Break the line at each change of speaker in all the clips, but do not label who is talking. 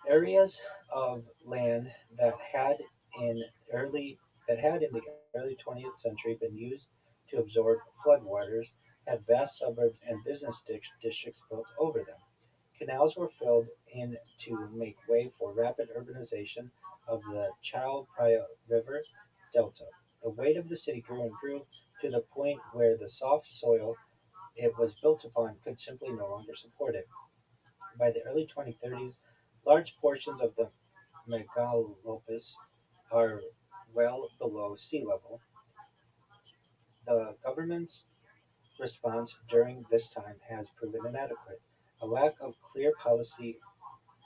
Areas of land in early that had in the early 20th century been used to absorb floodwaters had vast suburbs and business districts built over them. Canals were filled in to make way for rapid urbanization of the Chao Phraya River delta. The weight of the city grew and grew to the point where the soft soil it was built upon could simply no longer support it. By the early 2030s, large portions of the megalopolis are well below sea level. The government's response during this time has proven inadequate. A lack of clear policy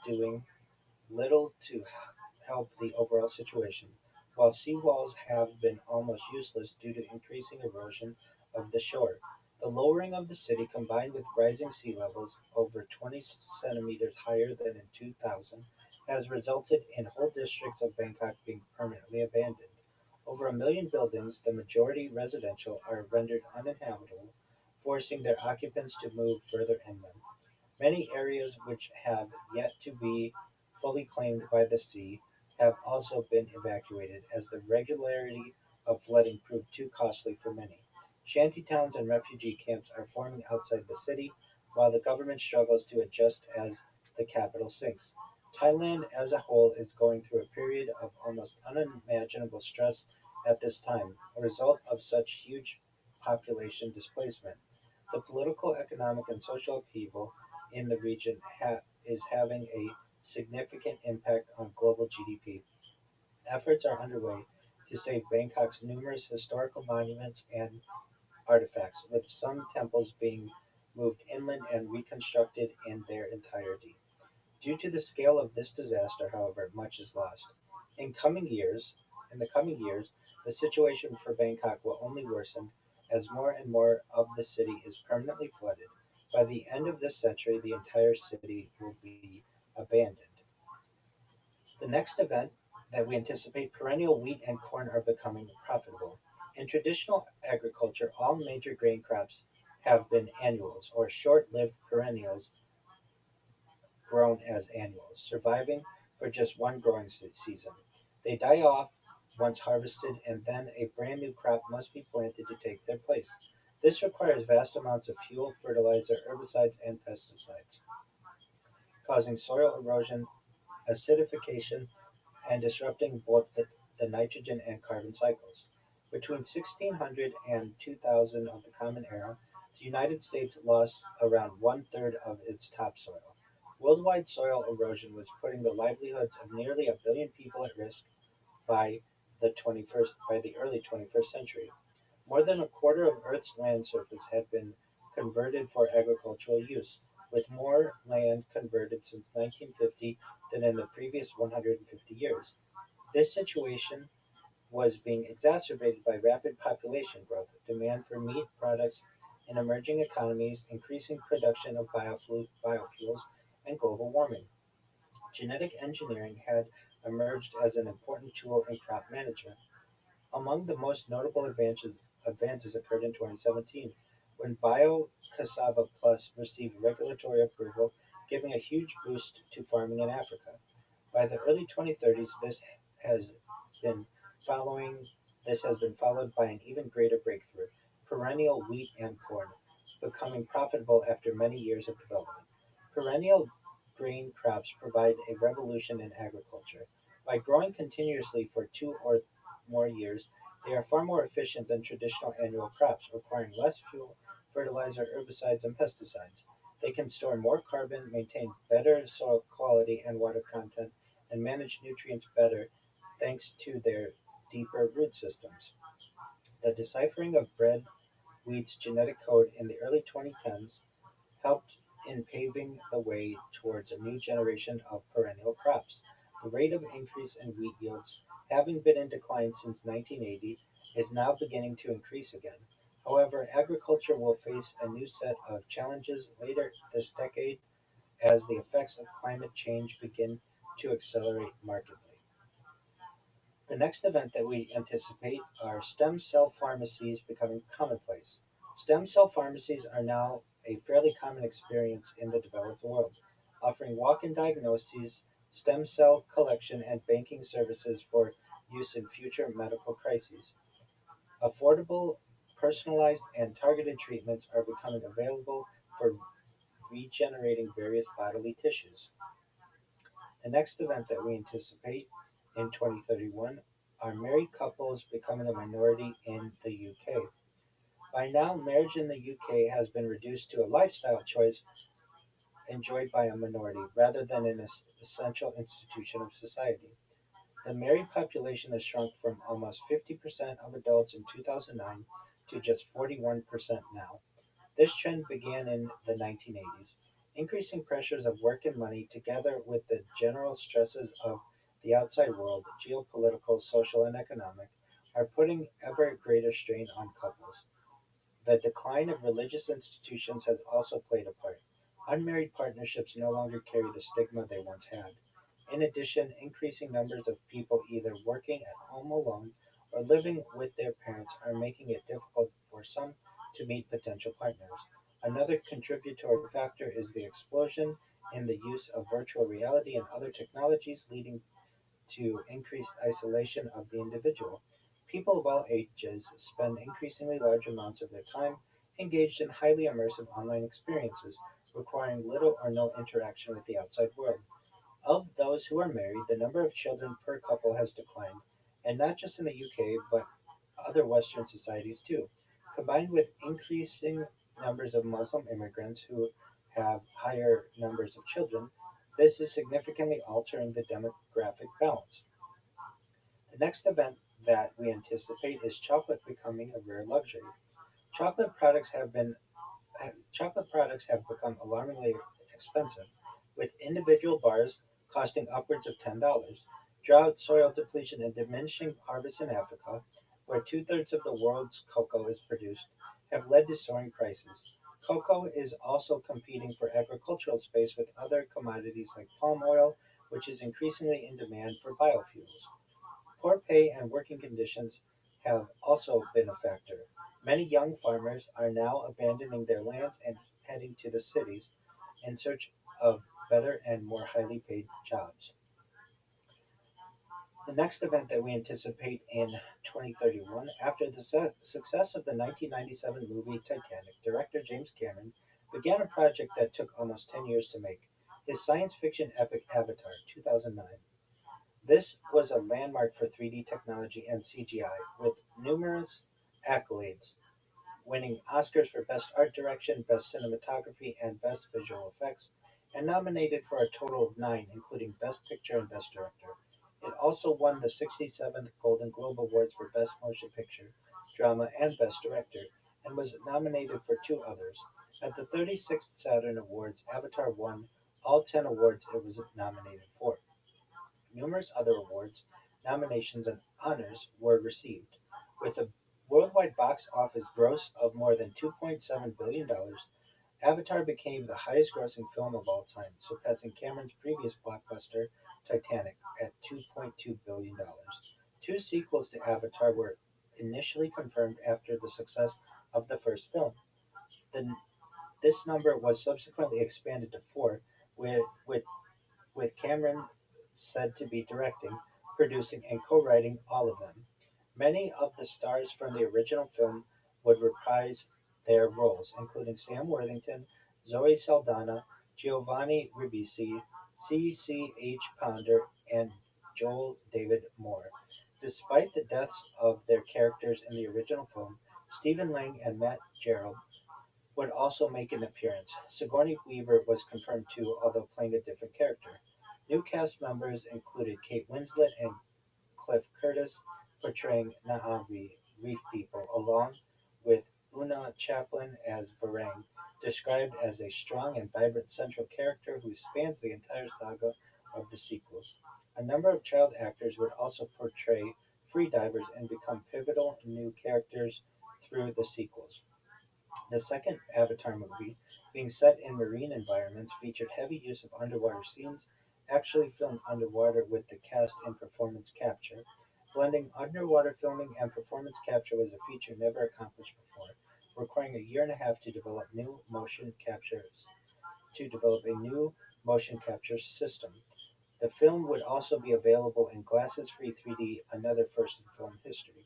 doing little to help the overall situation, while seawalls have been almost useless due to increasing erosion of the shore. The lowering of the city, combined with rising sea levels over 20 centimeters higher than in 2000, has resulted in whole districts of Bangkok being permanently abandoned. Over a million buildings, the majority residential, are rendered uninhabitable, forcing their occupants to move further inland. Many areas which have yet to be fully claimed by the sea have also been evacuated, as the regularity of flooding proved too costly for many. Shanty towns and refugee camps are forming outside the city, while the government struggles to adjust as the capital sinks. Thailand as a whole is going through a period of almost unimaginable stress at this time, a result of such huge population displacement. The political, economic, and social upheaval in the region is having a significant impact on global GDP. Efforts are underway to save Bangkok's numerous historical monuments and artifacts, with some temples being moved inland and reconstructed in their entirety. Due to the scale of this disaster, however, much is lost. In coming years, in the coming years, the situation for Bangkok will only worsen as more and more of the city is permanently flooded. By the end of this century, the entire city will be abandoned. The next event that we anticipate, perennial wheat and corn are becoming profitable. In traditional agriculture, all major grain crops have been annuals or short-lived perennials grown as annuals, surviving for just one growing season. They die off once harvested, and then a brand new crop must be planted to take their place. This requires vast amounts of fuel, fertilizer, herbicides, and pesticides, causing soil erosion, acidification, and disrupting both the nitrogen and carbon cycles. Between 1600 and 2000 of the Common Era, the United States lost around one-third of its topsoil. Worldwide soil erosion was putting the livelihoods of nearly a billion people at risk by by the early 21st century. More than a quarter of Earth's land surface had been converted for agricultural use, with more land converted since 1950 than in the previous 150 years. This situation was being exacerbated by rapid population growth, demand for meat products in emerging economies, increasing production of biofuels, and global warming. Genetic engineering had emerged as an important tool in crop management. Among the most notable advances occurred in 2017, when Bio Cassava Plus received regulatory approval, giving a huge boost to farming in Africa. By the early 2030s, has been following this has been followed by an even greater breakthrough, perennial wheat and corn, becoming profitable after many years of development. Perennial grain crops provide a revolution in agriculture. By growing continuously for 2 or more years, they are far more efficient than traditional annual crops, requiring less fuel, fertilizer, herbicides, and pesticides. They can store more carbon, maintain better soil quality and water content, and manage nutrients better thanks to their deeper root systems. The deciphering of bread wheat's genetic code in the early 2010s helped in paving the way towards a new generation of perennial crops. The rate of increase in wheat yields, having been in decline since 1980, is now beginning to increase again. However, agriculture will face a new set of challenges later this decade as the effects of climate change begin to accelerate markedly. The next event that we anticipate are stem cell pharmacies becoming commonplace. Stem cell pharmacies are now a fairly common experience in the developed world, offering walk in diagnoses, stem cell collection, and banking services for use in future medical crises. Affordable, personalized, and targeted treatments are becoming available for regenerating various bodily tissues. The next event that we anticipate in 2031 are married couples becoming a minority in the UK. By now, marriage in the UK has been reduced to a lifestyle choice enjoyed by a minority rather than an essential institution of society. The married population has shrunk from almost 50% of adults in 2009 to just 41% now. This trend began in the 1980s. Increasing pressures of work and money, together with the general stresses of the outside world, geopolitical, social, and economic, are putting ever greater strain on couples. The decline of religious institutions has also played a part. Unmarried partnerships no longer carry the stigma they once had. In addition, increasing numbers of people either working at home alone or living with their parents are making it difficult for some to meet potential partners. Another contributory factor is the explosion in the use of virtual reality and other technologies, leading to increased isolation of the individual. People of all ages spend increasingly large amounts of their time engaged in highly immersive online experiences, requiring little or no interaction with the outside world. Of those who are married, the number of children per couple has declined, and not just in the UK, but other Western societies too. Combined with increasing numbers of Muslim immigrants who have higher numbers of children, this is significantly altering the demographic balance. The next event that we anticipate is chocolate becoming a rare luxury. Chocolate products have been Chocolate products have become alarmingly expensive, with individual bars costing upwards of $10. Drought, soil depletion, and diminishing harvests in Africa, where two-thirds of the world's cocoa is produced, have led to soaring prices. Cocoa is also competing for agricultural space with other commodities like palm oil, which is increasingly in demand for biofuels. Poor pay and working conditions have also been a factor. Many young farmers are now abandoning their lands and heading to the cities in search of better and more highly paid jobs. The next event that we anticipate in 2031, after the success of the 1997 movie Titanic, director James Cameron began a project that took almost 10 years to make, his science fiction epic Avatar 2009. This was a landmark for 3D technology and CGI, with numerous accolades, winning Oscars for Best Art Direction, Best Cinematography, and Best Visual Effects, and nominated for a total of 9, including Best Picture and Best Director. It also won the 67th Golden Globe Awards for Best Motion Picture, Drama, and Best Director, and was nominated for 2 others. At the 36th Saturn Awards, Avatar won all 10 awards it was nominated for. Numerous other awards, nominations, and honors were received. With a worldwide box office gross of more than $2.7 billion, Avatar became the highest grossing film of all time, surpassing Cameron's previous blockbuster, Titanic, at $2.2 billion. 2 sequels to Avatar were initially confirmed after the success of the first film. The, this number was subsequently expanded to 4, with Cameron said to be directing, producing, and co-writing all of them. Many of the stars from the original film would reprise their roles, including Sam Worthington, Zoe Saldana, Giovanni Ribisi, C.C.H. Pounder, and Joel David Moore. Despite the deaths of their characters in the original film, Stephen Lang and Matt Gerald would also make an appearance. Sigourney Weaver was confirmed too, although playing a different character. New cast members included Kate Winslet and Cliff Curtis, portraying Na'vi Reef People, along with Una Chaplin as Varang, described as a strong and vibrant central character who spans the entire saga of the sequels. A number of child actors would also portray freedivers and become pivotal new characters through the sequels. The second Avatar movie, being set in marine environments, featured heavy use of underwater scenes, actually filmed underwater with the cast in performance capture. Blending underwater filming and performance capture was a feature never accomplished before, requiring a year and a half to develop a new motion capture system. The film would also be available in glasses-free 3D, another first in film history.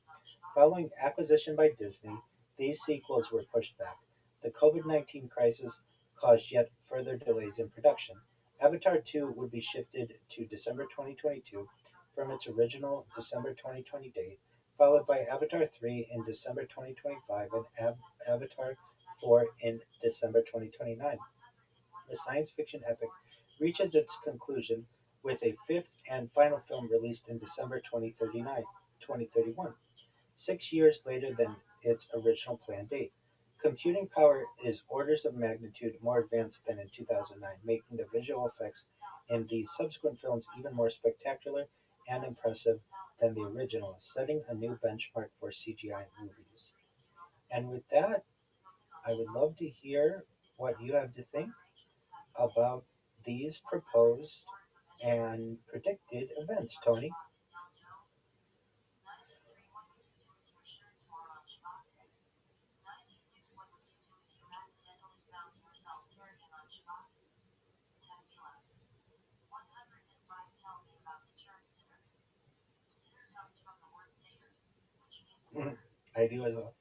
Following acquisition by Disney, these sequels were pushed back. The COVID-19 crisis caused yet further delays in production. Avatar 2 would be shifted to December 2022 from its original December 2020 date, followed by Avatar 3 in December 2025 and Avatar 4 in December 2029. The science fiction epic reaches its conclusion with a fifth and final film released in December 2031, 6 years later than its original planned date. Computing power is orders of magnitude more advanced than in 2009, making the visual effects in these subsequent films even more spectacular and impressive than the original, setting a new benchmark for CGI movies. And with that, I would love to hear what you have to think about these proposed and predicted events, Tony. I do as well.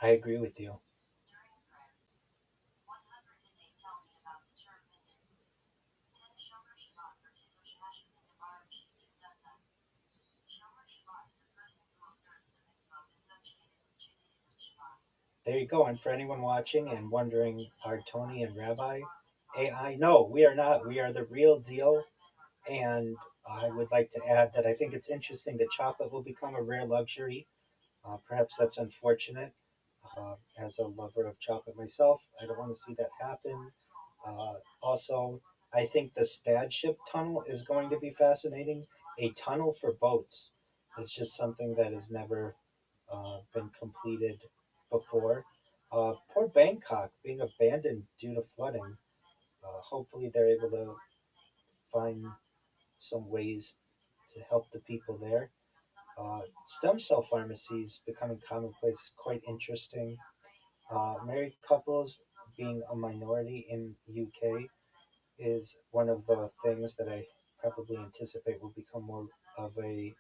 I agree with you. There you go. And for anyone watching and wondering, are Tony and Rabbi AI? No, we are not. We are the real deal. And I would like to add that I think it's interesting that chocolate will become a rare luxury. Perhaps that's unfortunate. As a lover of chocolate myself, I don't want to see that happen. Also, I think the Stad ship tunnel is going to be fascinating. A tunnel for boats. It's just something that has never been completed before. Poor Bangkok being abandoned due to flooding. Hopefully, they're able to find some ways to help the people there. Stem cell pharmacies becoming commonplace, quite interesting. Married couples being a minority in UK is one of the things that I probably anticipate will become more of a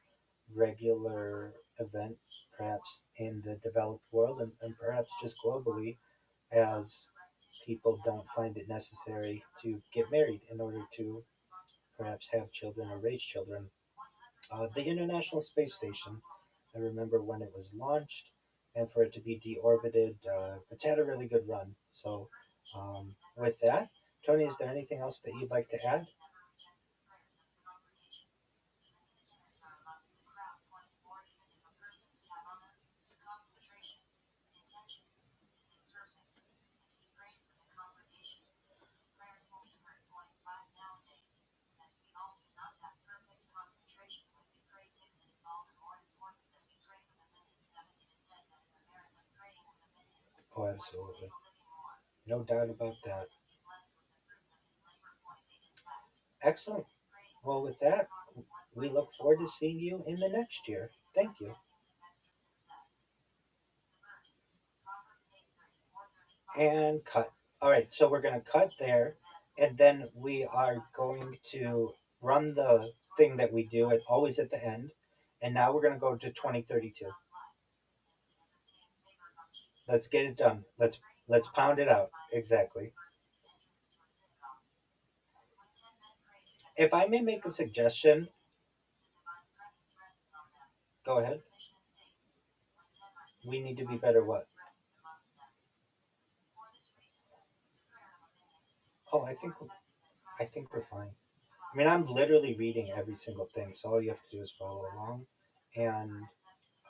regular event, perhaps in the developed world and perhaps just globally, as people don't find it necessary to get married in order to perhaps have children or raise children. The International Space Station, I remember when it was launched, and for it to be deorbited, it's had a really good run. So, with that, Tony, is there anything else that you'd like to add? Oh, absolutely. No doubt about that. Excellent. Well, with that, we look forward to seeing you in the next year. Thank you. And cut. All right, so we're going to cut there, and then we are going to run the thing that we do at always at the end. And now we're going to go to 2032. Let's get it done. Let's pound it out. Exactly. If I may make a suggestion, go ahead. We need to be better. What? Oh, I think we're fine. I mean, I'm literally reading every single thing, so all you have to do is follow along. And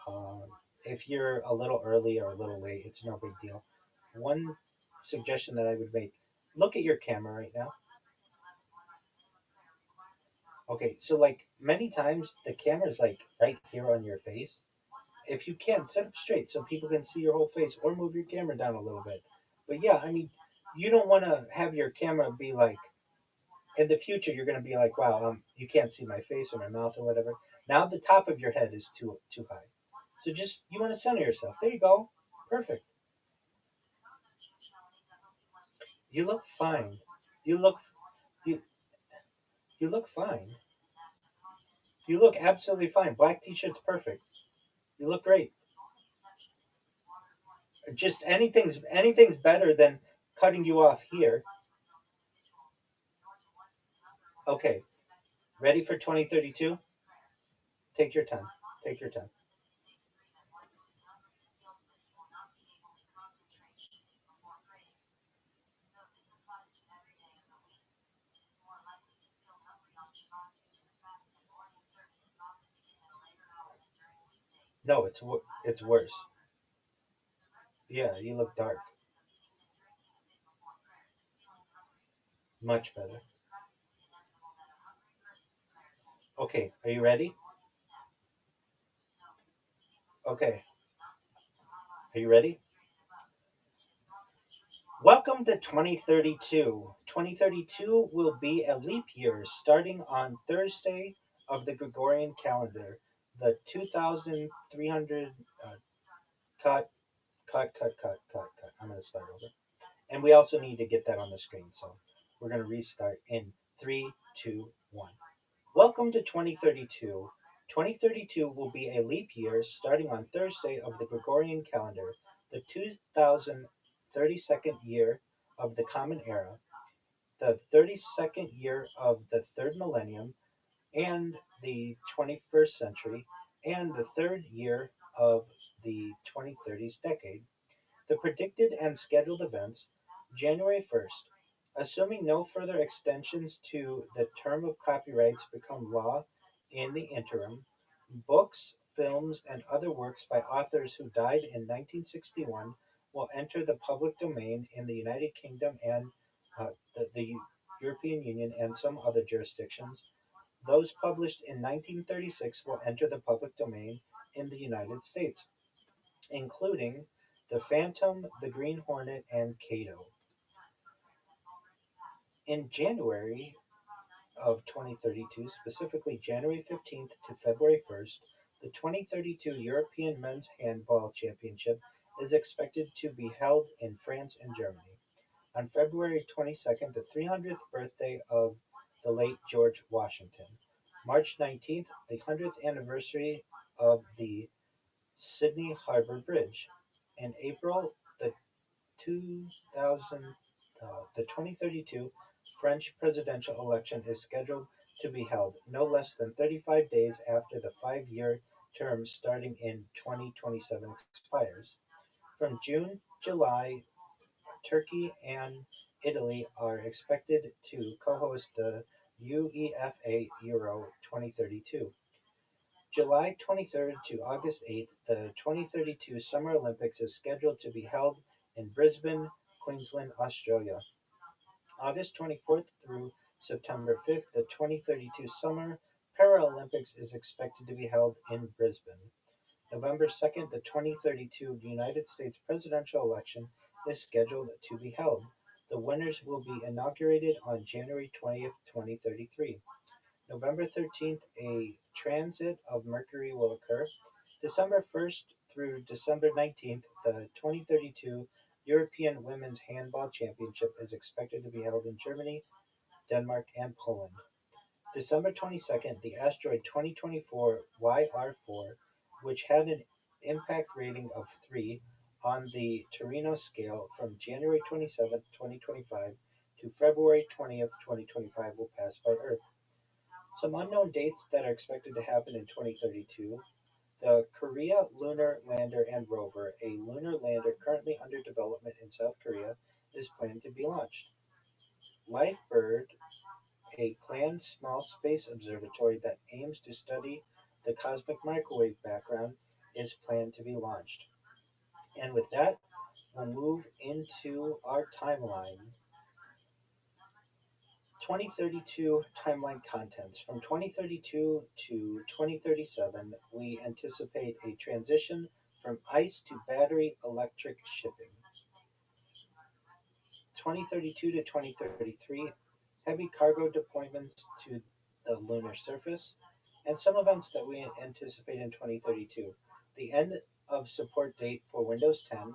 um, if you're a little early or a little late, it's no big deal. One suggestion that I would make: look at your camera right now. Okay, so like many times the camera's like right here on your face. If you can, sit up straight so people can see your whole face, or move your camera down a little bit. But yeah, I mean, you don't want to have your camera be like in the future. You're going to be like, wow, you can't see my face or my mouth or whatever. Now the top of your head is too high. So just you want to center yourself. There you go. Perfect. You look fine. You look you you look fine. You look absolutely fine. Black t-shirt's perfect. You look great. Just anything's better than cutting you off here. Okay, ready for 2032? Take your time. Take your time. No, it's worse. Yeah, you look dark. Much better. Okay, are you ready? Okay, are you ready? Welcome to 2032. 2032 will be a leap year starting on Thursday of the Gregorian calendar. The 2300 uh, cut, cut. I'm going to start over. And we also need to get that on the screen. So we're going to restart in three, two, one. Welcome to 2032. 2032 will be a leap year starting on Thursday of the Gregorian calendar, the 2032nd year of the Common Era, the 32nd year of the third millennium and the 21st century, and the third year of the 2030s decade. The predicted and scheduled events January 1st. Assuming no further extensions to the term of copyrights become law in the interim, books, films, and other works by authors who died in 1961 will enter the public domain in the United Kingdom and the European Union and some other jurisdictions. Those published in 1936 will enter the public domain in the United States, including The Phantom, The Green Hornet, and Cato. In January of 2032, specifically January 15th to February 1st, the 2032 European Men's Handball Championship is expected to be held in France and Germany. On February 22nd, the 300th birthday of the late George Washington. March 19th, the 100th anniversary of the Sydney Harbour Bridge. In April, the 2000, the 2032 French presidential election is scheduled to be held no less than 35 days after the 5-year term starting in 2027 expires. From June, July, Turkey and Italy are expected to co-host the UEFA Euro 2032. July 23rd to August 8th, the 2032 Summer Olympics is scheduled to be held in Brisbane, Queensland, Australia. August 24th through September 5th, the 2032 Summer Paralympics is expected to be held in Brisbane. November 2nd, the 2032 United States presidential election is scheduled to be held. The winners will be inaugurated on January 20th, 2033. November 13th, a transit of Mercury will occur. December 1st through December 19th, the 2032 European Women's Handball Championship is expected to be held in Germany, Denmark, and Poland. December 22nd, the asteroid 2024 YR4, which had an impact rating of 3 on the Torino scale from January 27th, 2025 to February 20th, 2025, will pass by Earth. Some unknown dates that are expected to happen in 2032. The Korea Lunar Lander and Rover, a lunar lander currently under development in South Korea, is planned to be launched. LifeBird, a planned small space observatory that aims to study the cosmic microwave background, is planned to be launched. And with that, we'll move into our timeline. 2032 timeline contents. From 2032 to 2037, we anticipate a transition from ice to battery electric shipping. 2032 to 2033, heavy cargo deployments to the lunar surface, and some events that we anticipate in 2032. The end of support date for Windows 10.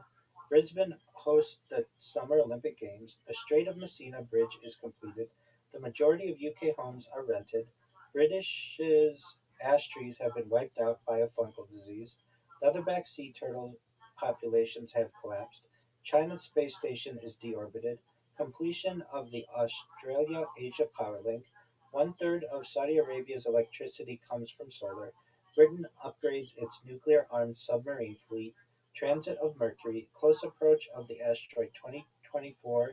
Brisbane hosts the Summer Olympic Games. The Strait of Messina Bridge is completed. The majority of UK homes are rented. British's ash trees have been wiped out by a fungal disease. Leatherback sea turtle populations have collapsed. China's space station is deorbited. Completion of the Australia Asia power link. One third of Saudi Arabia's electricity comes from solar. Britain upgrades its nuclear armed submarine fleet. Transit of Mercury. Close approach of the asteroid 2024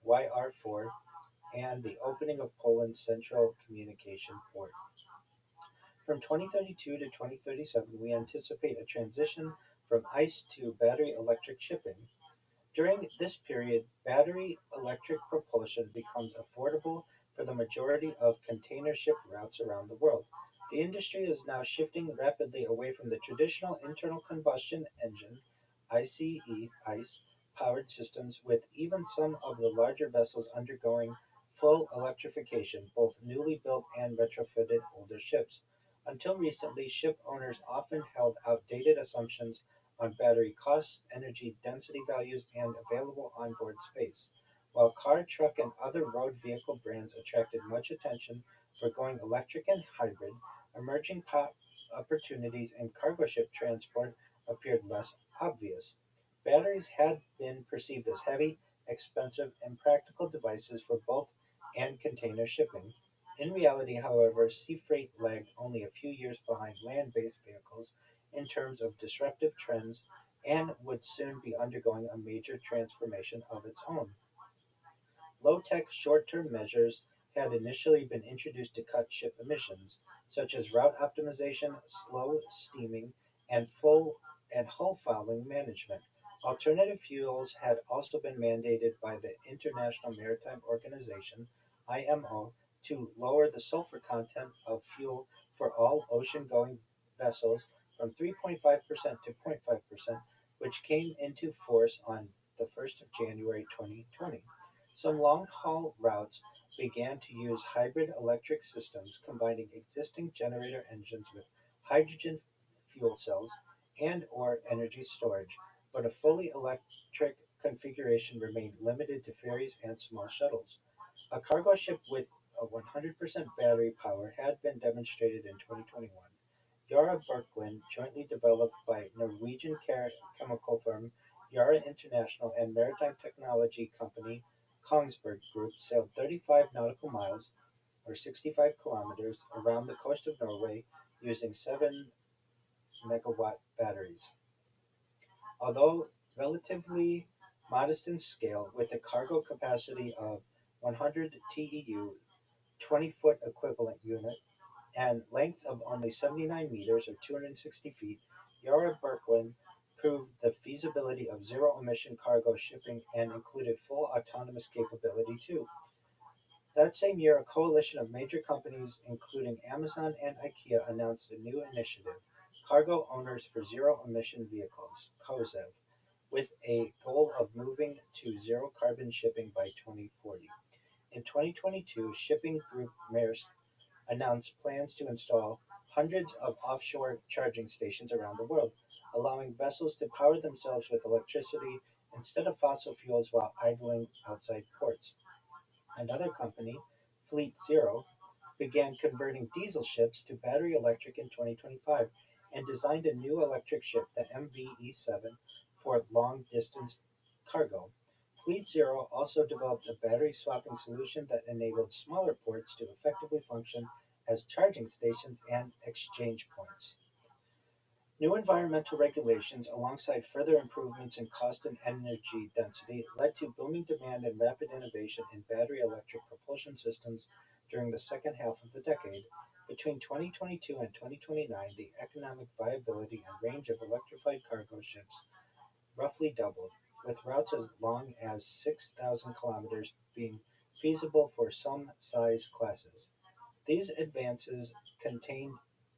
YR4. And the opening of Poland's central communication port. From 2032 to 2037, we anticipate a transition from ice to battery electric shipping. During this period, battery electric propulsion becomes affordable for the majority of container ship routes around the world. The industry is now shifting rapidly away from the traditional internal combustion engine (ICE) powered systems, with even some of the larger vessels undergoing full electrification, both newly built and retrofitted older ships. Until recently, ship owners often held outdated assumptions on battery costs, energy density values, and available onboard space. While car, truck, and other road vehicle brands attracted much attention for going electric and hybrid, emerging opportunities in cargo ship transport appeared less obvious. Batteries had been perceived as heavy, expensive, and practical devices for bulk and container shipping. In reality, however, sea freight lagged only a few years behind land based vehicles in terms of disruptive trends and would soon be undergoing a major transformation of its own. Low-tech short-term measures had initially been introduced to cut ship emissions, such as route optimization, slow steaming, and full and hull fouling management. Alternative fuels had also been mandated by the International Maritime Organization (IMO) to lower the sulfur content of fuel for all ocean-going vessels from 3.5% to 0.5%, which came into force on the 1st of January 2020. Some long-haul routes began to use hybrid electric systems combining existing generator engines with hydrogen fuel cells and/or energy storage, but a fully electric configuration remained limited to ferries and small shuttles. A cargo ship with a 100% battery power had been demonstrated in 2021. Yara Birkeland, jointly developed by Norwegian chemical firm Yara International and maritime technology company Kongsberg Group, sailed 35 nautical miles (65 kilometers) around the coast of Norway using 7 MW batteries. Although relatively modest in scale, with a cargo capacity of 100 TEU (20-foot equivalent unit) and length of only 79 meters or 260 feet, Yara Birkeland proved the feasibility of zero-emission cargo shipping and included full autonomous capability too. That same year, a coalition of major companies, including Amazon and IKEA, announced a new initiative, Cargo Owners for Zero-Emission Vehicles (COZEV), with a goal of moving to zero-carbon shipping by 2040. In 2022, shipping group Maersk announced plans to install hundreds of offshore charging stations around the world, allowing vessels to power themselves with electricity instead of fossil fuels while idling outside ports. Another company, Fleet Zero, began converting diesel ships to battery electric in 2025 and designed a new electric ship, the MVE-7, for long distance cargo. Fleet Zero also developed a battery swapping solution that enabled smaller ports to effectively function as charging stations and exchange points. New environmental regulations, alongside further improvements in cost and energy density, led to booming demand and rapid innovation in battery electric propulsion systems during the second half of the decade. Between 2022 and 2029, the economic viability and range of electrified cargo ships roughly doubled, with routes as long as 6,000 kilometers being feasible for some size classes. These advances contained,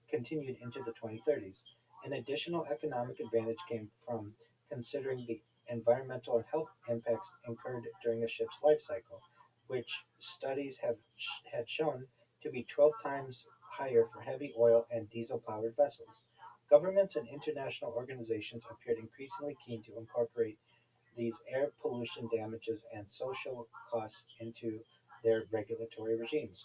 continued into the 2030s. An additional economic advantage came from considering the environmental and health impacts incurred during a ship's life cycle, which studies had shown to be 12 times higher for heavy oil and diesel powered vessels. Governments and international organizations appeared increasingly keen to incorporate these air pollution damages and social costs into their regulatory regimes.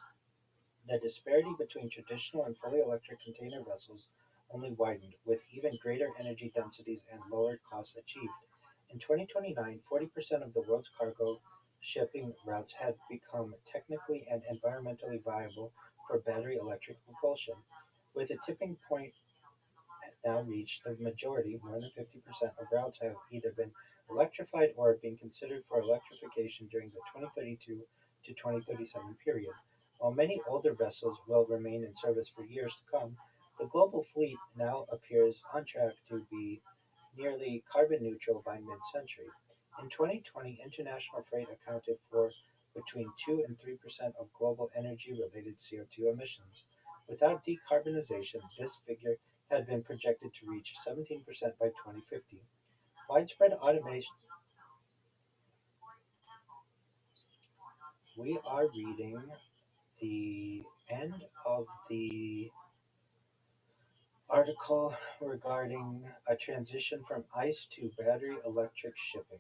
The disparity between traditional and fully electric container vessels only widened, with even greater energy densities and lower costs achieved. In 2029, 40% of the world's cargo shipping routes had become technically and environmentally viable for battery electric propulsion. With a tipping point now reached, the majority, more than 50% of routes have either been electrified or are being considered for electrification during the 2032 to 2037 period. While many older vessels will remain in service for years to come, the global fleet now appears on track to be nearly carbon neutral by mid-century. In 2020, international freight accounted for between 2 and 3% of global energy-related CO2 emissions. Without decarbonization, this figure had been projected to reach 17% by 2050. Widespread automation. We are reading the end of the article regarding a transition from ice to battery electric shipping.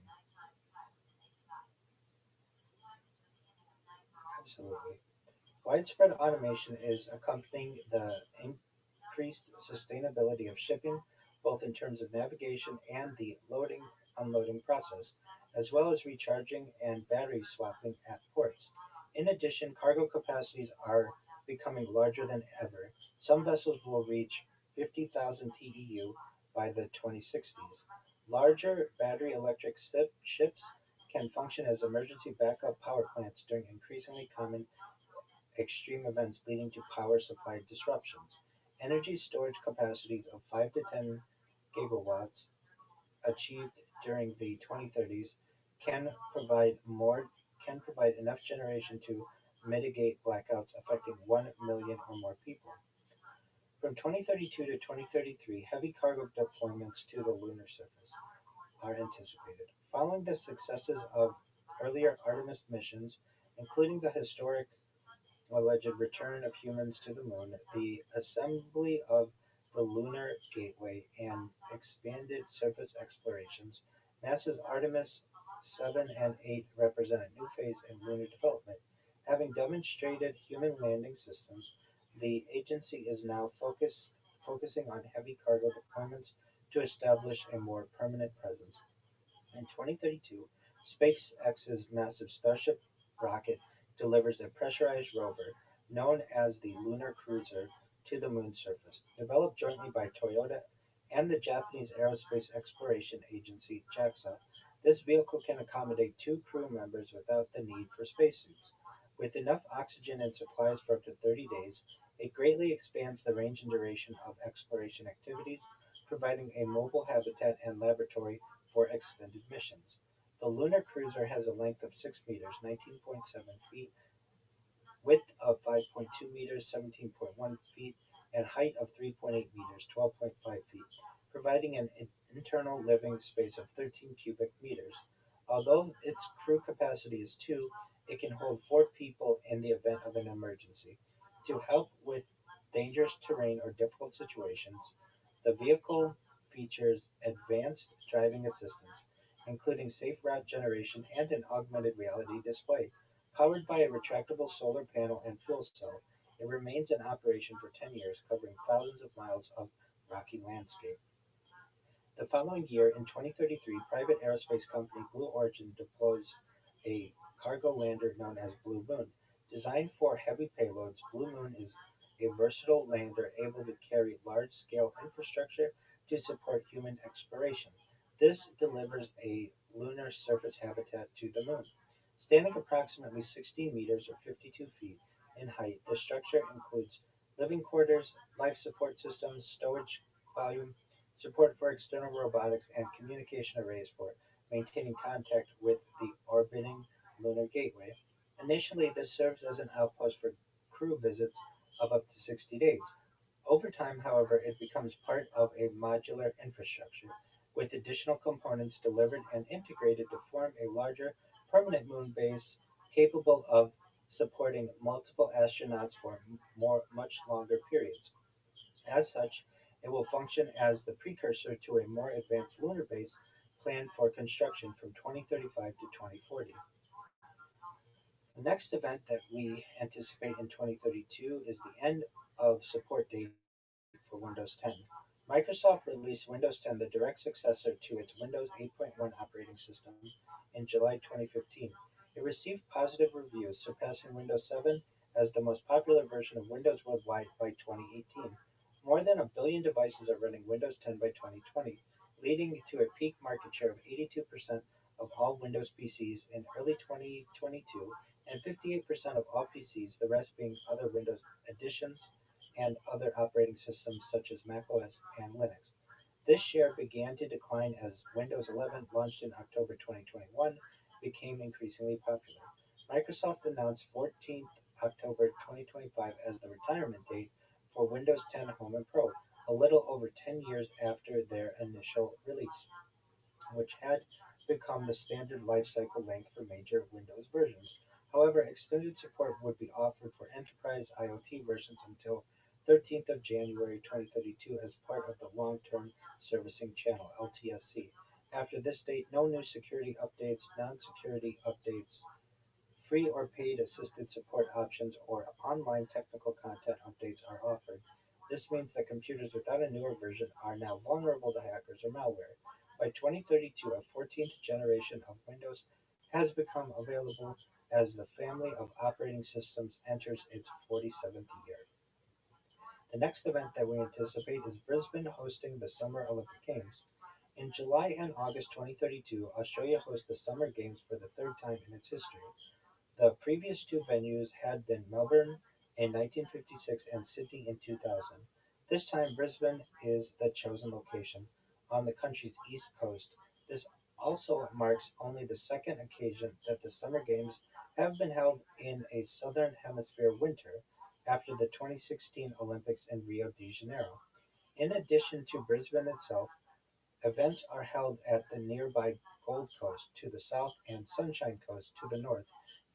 Absolutely. Widespread automation is accompanying the increased sustainability of shipping, both in terms of navigation and the loading unloading process, as well as recharging and battery swapping at ports. In addition, cargo capacities are becoming larger than ever. Some vessels will reach 50,000 TEU by the 2060s. Larger battery electric ships can function as emergency backup power plants during increasingly common extreme events leading to power supply disruptions. Energy storage capacities of 5 to 10 gigawatts achieved during the 2030s can provide more can provide enough generation to mitigate blackouts affecting 1 million or more people. From 2032 to 2033, heavy cargo deployments to the lunar surface are anticipated. Following the successes of earlier Artemis missions, including the historic alleged return of humans to the moon, the assembly of the Lunar Gateway, and expanded surface explorations, NASA's Artemis 7 and 8 represent a new phase in lunar development. Having demonstrated human landing systems, the agency is now focusing on heavy cargo deployments to establish a more permanent presence. In 2032, SpaceX's massive Starship rocket delivers a pressurized rover, known as the Lunar Cruiser, to the moon's surface. Developed jointly by Toyota and the Japanese Aerospace Exploration Agency (JAXA), this vehicle can accommodate two crew members without the need for spacesuits. With enough oxygen and supplies for up to 30 days, it greatly expands the range and duration of exploration activities, providing a mobile habitat and laboratory for extended missions. The lunar cruiser has a length of 6 meters (19.7 feet), width of 5.2 meters (17.1 feet), and height of 3.8 meters (12.5 feet), providing an internal living space of 13 cubic meters. Although its crew capacity is two, it can hold four people in the event of an emergency. To help with dangerous terrain or difficult situations, the vehicle features advanced driving assistance, including safe route generation and an augmented reality display. Powered by a retractable solar panel and fuel cell, it remains in operation for 10 years, covering thousands of miles of rocky landscape. The following year, in 2033, private aerospace company Blue Origin deploys a cargo lander known as Blue Moon. Designed for heavy payloads, Blue Moon is a versatile lander able to carry large-scale infrastructure to support human exploration. This delivers a lunar surface habitat to the moon. Standing approximately 16 meters or 52 feet in height, the structure includes living quarters, life support systems, storage volume, support for external robotics, and communication arrays for maintaining contact with the orbiting lunar gateway. Initially, this serves as an outpost for crew visits of up to 60 days. Over time, however, it becomes part of a modular infrastructure, with additional components delivered and integrated to form a larger, permanent moon base capable of supporting multiple astronauts for much longer periods. As such, It will function as the precursor to a more advanced lunar base planned for construction from 2035 to 2040. The next event that we anticipate in 2032 is the end of support date for Windows 10. Microsoft released Windows 10, the direct successor to its Windows 8.1 operating system, in July 2015. It received positive reviews, surpassing Windows 7 as the most popular version of Windows worldwide by 2018. More than a billion devices are running Windows 10 by 2020, leading to a peak market share of 82% of all Windows PCs in early 2022 and 58% of all PCs, the rest being other Windows editions and other operating systems such as macOS and Linux. This share began to decline as Windows 11, launched in October 2021, became increasingly popular. Microsoft announced 14th October 2025 as the retirement date for Windows 10 Home and Pro, a little over 10 years after their initial release, which had become the standard lifecycle length for major Windows versions. However, extended support would be offered for enterprise IoT versions until 13th of January 2032 as part of the Long-Term Servicing Channel (LTSC). After this date, no new security updates, non-security updates, free or paid assisted support options, or online technical content updates are offered. This means that computers without a newer version are now vulnerable to hackers or malware. By 2032, a 14th generation of Windows has become available as the family of operating systems enters its 47th year. The next event that we anticipate is Brisbane hosting the Summer Olympic Games. In July and August 2032, Australia hosts the Summer Games for the third time in its history. The previous two venues had been Melbourne in 1956 and Sydney in 2000. This time, Brisbane is the chosen location, on the country's east coast. This also marks only the second occasion that the Summer Games have been held in a Southern Hemisphere winter, after the 2016 Olympics in Rio de Janeiro. In addition to Brisbane itself, events are held at the nearby Gold Coast to the south and Sunshine Coast to the north,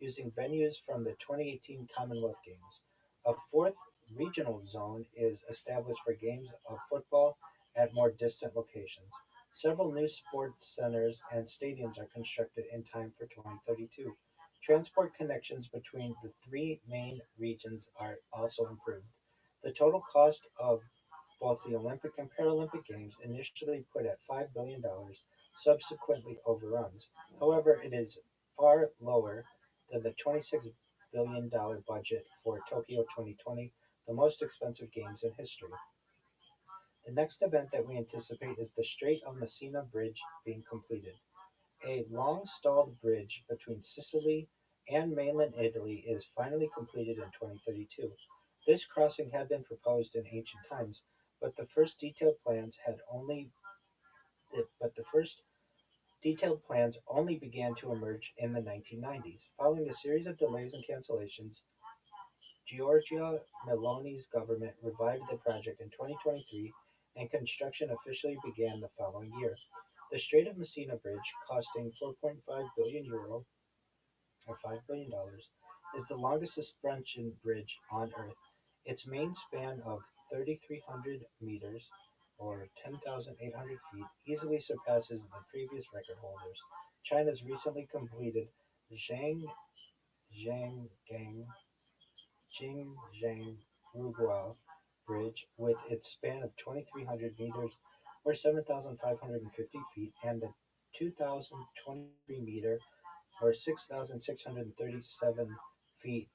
using venues from the 2018 Commonwealth Games. A fourth regional zone is established for games of football at more distant locations. Several new sports centers and stadiums are constructed in time for 2032. Transport connections between the three main regions are also improved. The total cost of both the Olympic and Paralympic Games, initially put at $5 billion, subsequently overruns. However, it is far lower than the $26 billion budget for Tokyo 2020, the most expensive games in history. The next event that we anticipate is the Strait of Messina Bridge being completed. A long stalled bridge between Sicily and mainland Italy is finally completed in 2032. This crossing had been proposed in ancient times, but the first detailed plans had only but the first detailed plans only began to emerge in the 1990s. Following a series of delays and cancellations, Giorgia Meloni's government revived the project in 2023, and construction officially began the following year. The Strait of Messina Bridge, costing €4.5 billion or $5 billion, is the longest suspension bridge on Earth. Its main span of 3,300 meters or 10,800 feet easily surpasses the previous record holders. China's recently completed Zhang Zhanggang Jingzhang-Ruguao Bridge, with its span of 2,300 meters or 7,550 feet, and the 2,023-meter or 6,637 feet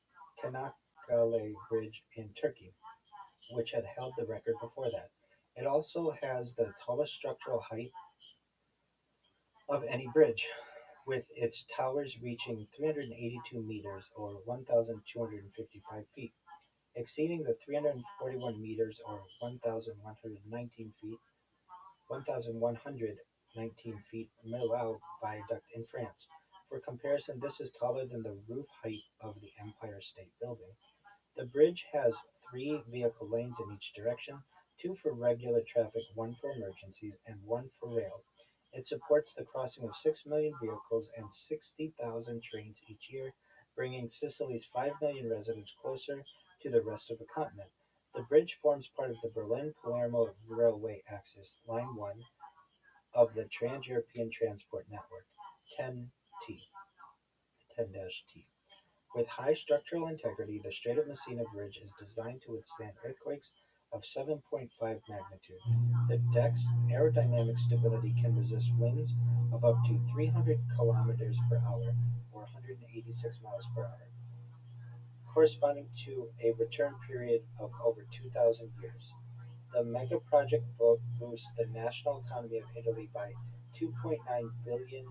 Kanakkale Bridge in Turkey, which had held the record before that. It also has the tallest structural height of any bridge, with its towers reaching 382 meters or 1,255 feet, exceeding the 341 meters or 1,119 feet 1,119 feet Millau Viaduct in France. For comparison, this is taller than the roof height of the Empire State Building. The bridge has three vehicle lanes in each direction, two for regular traffic, one for emergencies, and one for rail. It supports the crossing of 6 million vehicles and 60,000 trains each year, bringing Sicily's 5 million residents closer to the rest of the continent. The bridge forms part of the Berlin-Palermo railway axis, Line 1 of the Trans-European Transport Network, 10T, 10-T. With high structural integrity, the Strait of Messina Bridge is designed to withstand earthquakes of 7.5 magnitude. The deck's aerodynamic stability can resist winds of up to 300 kilometers per hour or 186 miles per hour, corresponding to a return period of over 2,000 years. The mega project boosts the national economy of Italy by 2.9 billion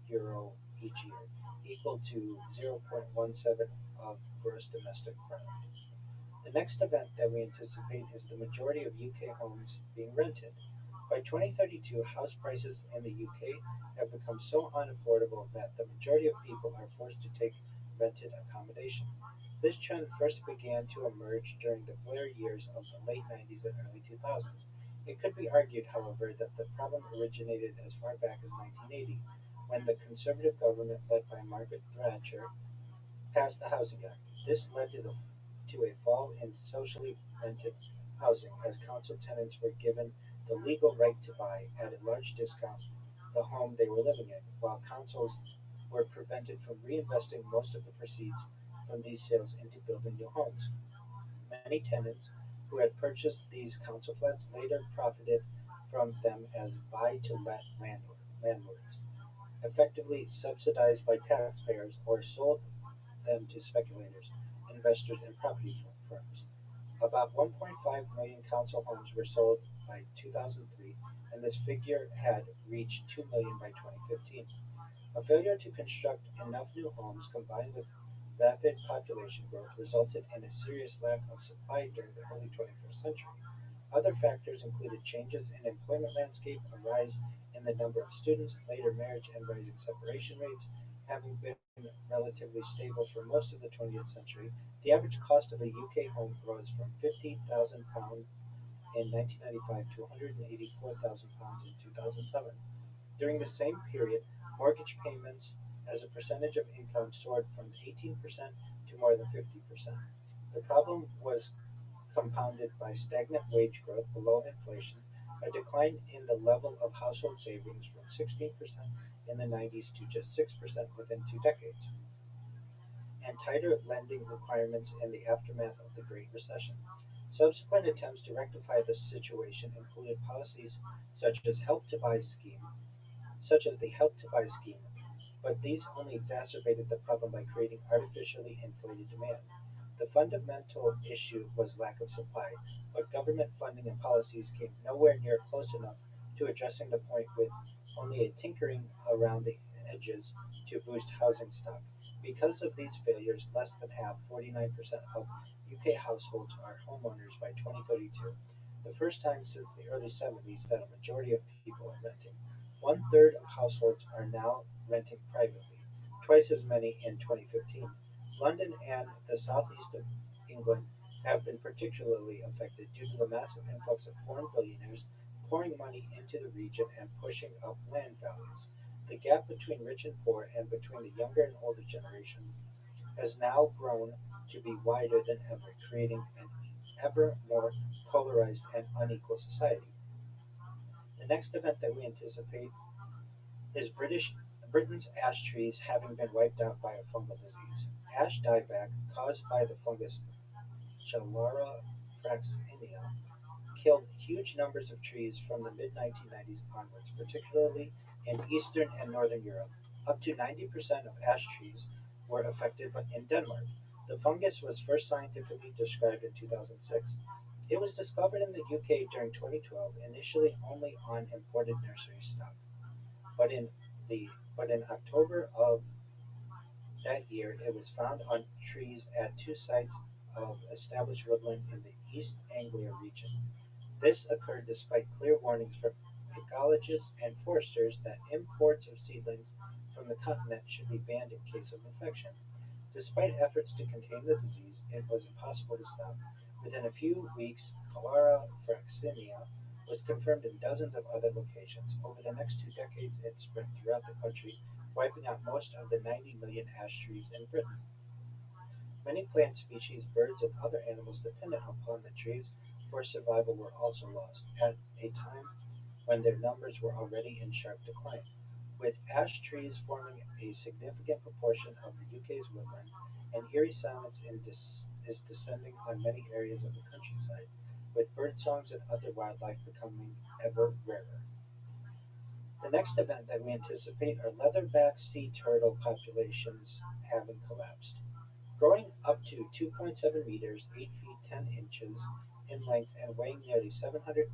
euro each year, equal to 0.17 of gross domestic product. The next event that we anticipate is the majority of UK homes being rented. By 2032, house prices in the UK have become so unaffordable that the majority of people are forced to take rented accommodation. This trend first began to emerge during the Blair years of the late 90s and early 2000s. It could be argued, however, that the problem originated as far back as 1980, when the Conservative government led by Margaret Thatcher passed the Housing Act. This led to a fall in socially rented housing, as council tenants were given the legal right to buy, at a large discount, the home they were living in, while councils were prevented from reinvesting most of the proceeds from these sales into building new homes. Many tenants who had purchased these council flats later profited from them as buy-to-let landlords, effectively subsidized by taxpayers, or sold them to speculators, investors, and property firms. About 1.5 million council homes were sold by 2003, and this figure had reached 2 million by 2015. A failure to construct enough new homes combined with rapid population growth resulted in a serious lack of supply during the early 21st century. Other factors included changes in employment landscape, a rise in the number of students, later marriage and rising separation rates. Having been relatively stable for most of the 20th century, the average cost of a UK home rose from £50,000 in 1995 to £184,000 in 2007. During the same period, mortgage payments as a percentage of income soared from 18% to more than 50%. The problem was compounded by stagnant wage growth below inflation, a decline in the level of household savings from 16% in the 90s to just 6% within 2 decades, and tighter lending requirements in the aftermath of the Great Recession. Subsequent attempts to rectify the situation included policies such as help to buy scheme, such as the Help to Buy scheme, but these only exacerbated the problem by creating artificially inflated demand. The fundamental issue was lack of supply, but government funding and policies came nowhere near close enough to addressing the point, with only a tinkering around the edges to boost housing stock. Because of these failures, less than half, 49% of UK households are homeowners by 2032, the first time since the early 70s that a majority of people are renting. One third of households are now renting privately, twice as many in 2015. London and the southeast of England have been particularly affected due to the massive influx of foreign billionaires pouring money into the region and pushing up land values. The gap between rich and poor, and between the younger and older generations, has now grown to be wider than ever, creating an ever more polarized and unequal society. The next event that we anticipate is Britain's ash trees having been wiped out by a fungal disease. Ash dieback, caused by the fungus Chalara fraxinia, killed huge numbers of trees from the mid 1990s onwards, particularly in Eastern and Northern Europe. Up to 90% of ash trees were affected in Denmark. The fungus was first scientifically described in 2006. It was discovered in the UK during 2012, initially only on imported nursery stock. But in the but in October of that year, it was found on trees at two sites of established woodland in the East Anglia region. This occurred despite clear warnings from ecologists and foresters that imports of seedlings from the continent should be banned in case of infection. Despite efforts to contain the disease, it was impossible to stop. Within a few weeks, cholera fraxinia was confirmed in dozens of other locations. Over the next 2 decades, it spread throughout the country, wiping out most of the 90 million ash trees in Britain. Many plant species, birds, and other animals dependent upon the trees for survival were also lost at a time when their numbers were already in sharp decline. With ash trees forming a significant proportion of the UK's woodland, an eerie silence is descending on many areas of the countryside, with birdsongs and other wildlife becoming ever rarer. The next event that we anticipate are leatherback sea turtle populations having collapsed. Growing up to 2.7 meters (8 feet 10 inches) in length and weighing nearly 700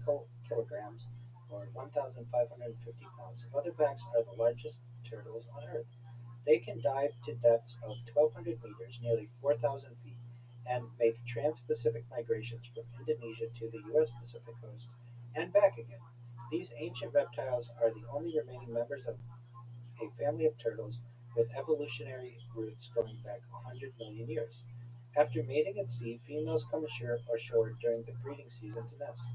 kilograms or 1,550 pounds, leatherbacks are the largest turtles on Earth. They can dive to depths of 1,200 meters (nearly 4,000 feet) and make trans-Pacific migrations from Indonesia to the U.S. Pacific coast and back again. These ancient reptiles are the only remaining members of a family of turtles with evolutionary roots going back 100 million years. After mating at sea, females come ashore during the breeding season to nest.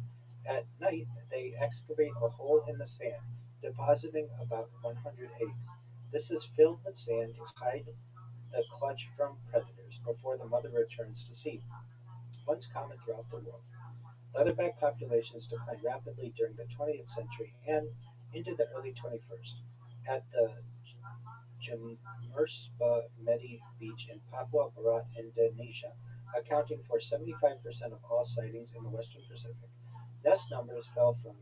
At night, they excavate a hole in the sand, depositing about 100 eggs. This is filled with sand to hide the clutch from predators before the mother returns to sea. Once common throughout the world, leatherback populations declined rapidly during the 20th century and into the early 21st. At the Jamersba Medi Beach in Papua Barat, Indonesia, accounting for 75% of all sightings in the western Pacific. Nest numbers fell from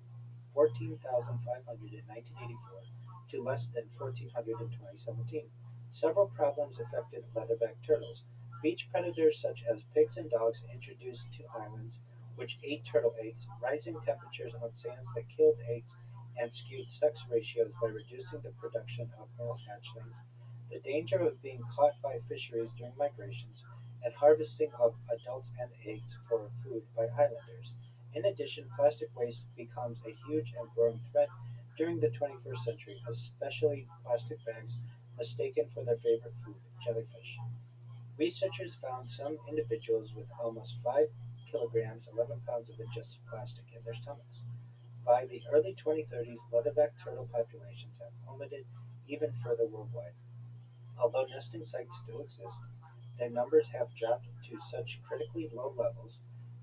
14,500 in 1984 to less than 1,400 in 2017. Several problems affected leatherback turtles. Beach predators such as pigs and dogs introduced to islands which ate turtle eggs, rising temperatures on sands that killed eggs and skewed sex ratios by reducing the production of male hatchlings, the danger of being caught by fisheries during migrations, and harvesting of adults and eggs for food by islanders. In addition, plastic waste becomes a huge and growing threat during the 21st century, especially plastic bags mistaken for their favorite food, jellyfish. Researchers found some individuals with almost 5 kilograms (11 pounds) of ingested plastic in their stomachs. By the early 2030s, leatherback turtle populations have plummeted even further worldwide. Although nesting sites still exist, their numbers have dropped to such critically low levels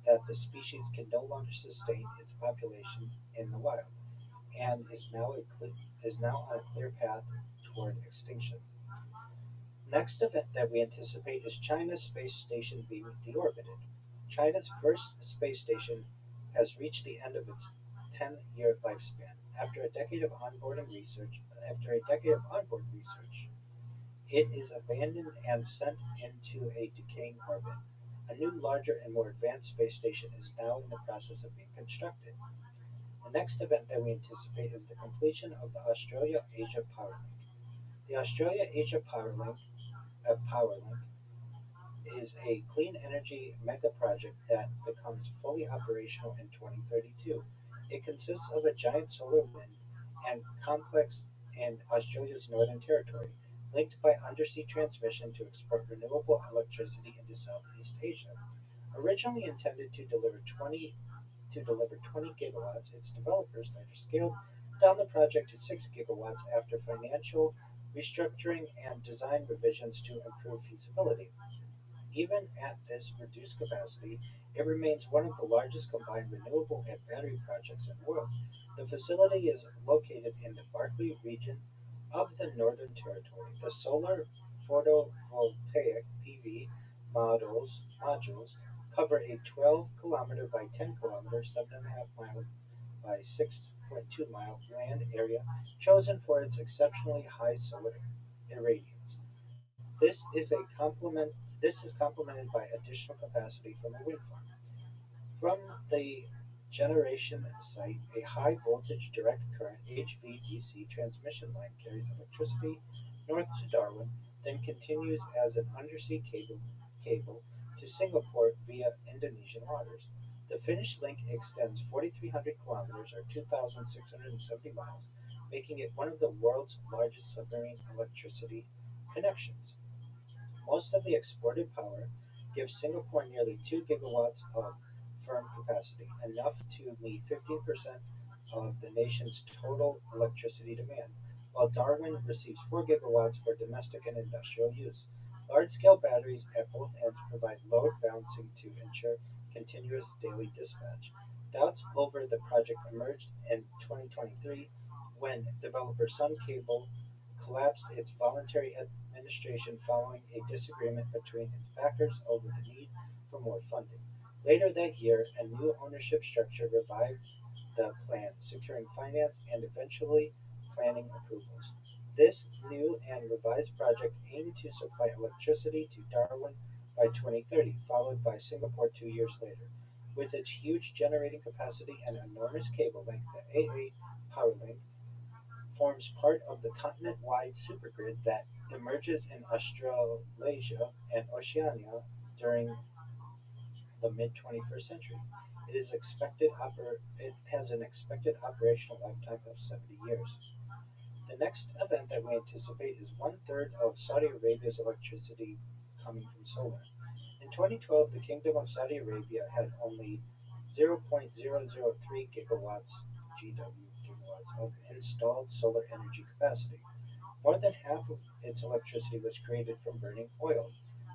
that the species can no longer sustain its population in the wild, and is now on a clear path toward extinction. Next event that we anticipate is China's space station being deorbited. China's first space station has reached the end of its 10-year lifespan. After a decade of onboard research, it is abandoned and sent into a decaying orbit. A new, larger, and more advanced space station is now in the process of being constructed. The next event that we anticipate is the completion of the Australia-Asia Power Link. The Australia-Asia Power Link is a clean energy mega project that becomes fully operational in 2032. It consists of a giant solar wind and complex in Australia's Northern Territory, linked by undersea transmission to export renewable electricity into Southeast Asia. Originally intended to deliver 20 gigawatts, its developers later scaled down the project to 6 gigawatts after financial restructuring and design revisions to improve feasibility. Even at this reduced capacity, it remains one of the largest combined renewable and battery projects in the world. The facility is located in the Barkly region of the Northern Territory. The solar photovoltaic (PV) modules cover a 12-kilometer by 10-kilometer (7.5 mile by 6.2 mile) land area chosen for its exceptionally high solar irradiance. This is complemented by additional capacity from a wind farm. From the generation site, a high voltage direct current (HVDC) transmission line carries electricity north to Darwin, then continues as an undersea cable to Singapore via Indonesian waters. The finished link extends 4,300 kilometers or 2,670 miles, making it one of the world's largest submarine electricity connections. Most of the exported power gives Singapore nearly 2 gigawatts of firm capacity, enough to meet 15% of the nation's total electricity demand, while Darwin receives 4 gigawatts for domestic and industrial use. Large-scale batteries at both ends provide load balancing to ensure continuous daily dispatch. Doubts over the project emerged in 2023 when developer Sun Cable collapsed its voluntary administration following a disagreement between its backers over the need for more funding. Later that year, a new ownership structure revived the plan, securing finance and eventually planning approvals. This new and revised project aimed to supply electricity to Darwin by 2030, followed by Singapore 2 years later. With its huge generating capacity and enormous cable length, the AA power link forms part of the continent-wide supergrid that emerges in Australasia and Oceania during the mid-21st century. It has an expected operational lifetime of 70 years. The next event that we anticipate is one-third of Saudi Arabia's electricity coming from solar. In 2012, the Kingdom of Saudi Arabia had only 0.003 gigawatts of installed solar energy capacity. More than half of its electricity was created from burning oil.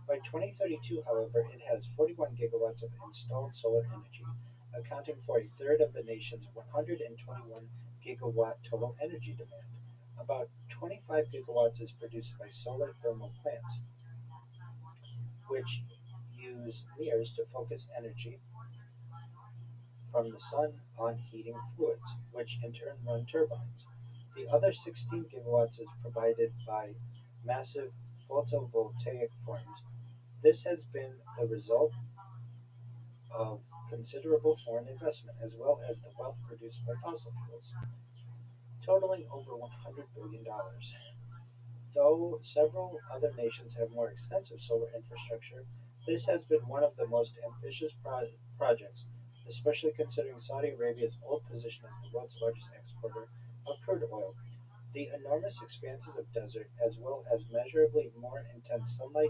By 2032, however, it has 41 gigawatts of installed solar energy, accounting for a third of the nation's 121 gigawatt total energy demand. About 25 gigawatts is produced by solar thermal plants, which use mirrors to focus energy from the sun on heating fluids, which in turn run turbines. The other 16 gigawatts is provided by massive photovoltaic farms. This has been the result of considerable foreign investment, as well as the wealth produced by fossil fuels, totaling over $100 billion. Though several other nations have more extensive solar infrastructure, this has been one of the most ambitious projects, especially considering Saudi Arabia's old position as the world's largest exporter of crude oil. The enormous expanses of desert, as well as measurably more intense sunlight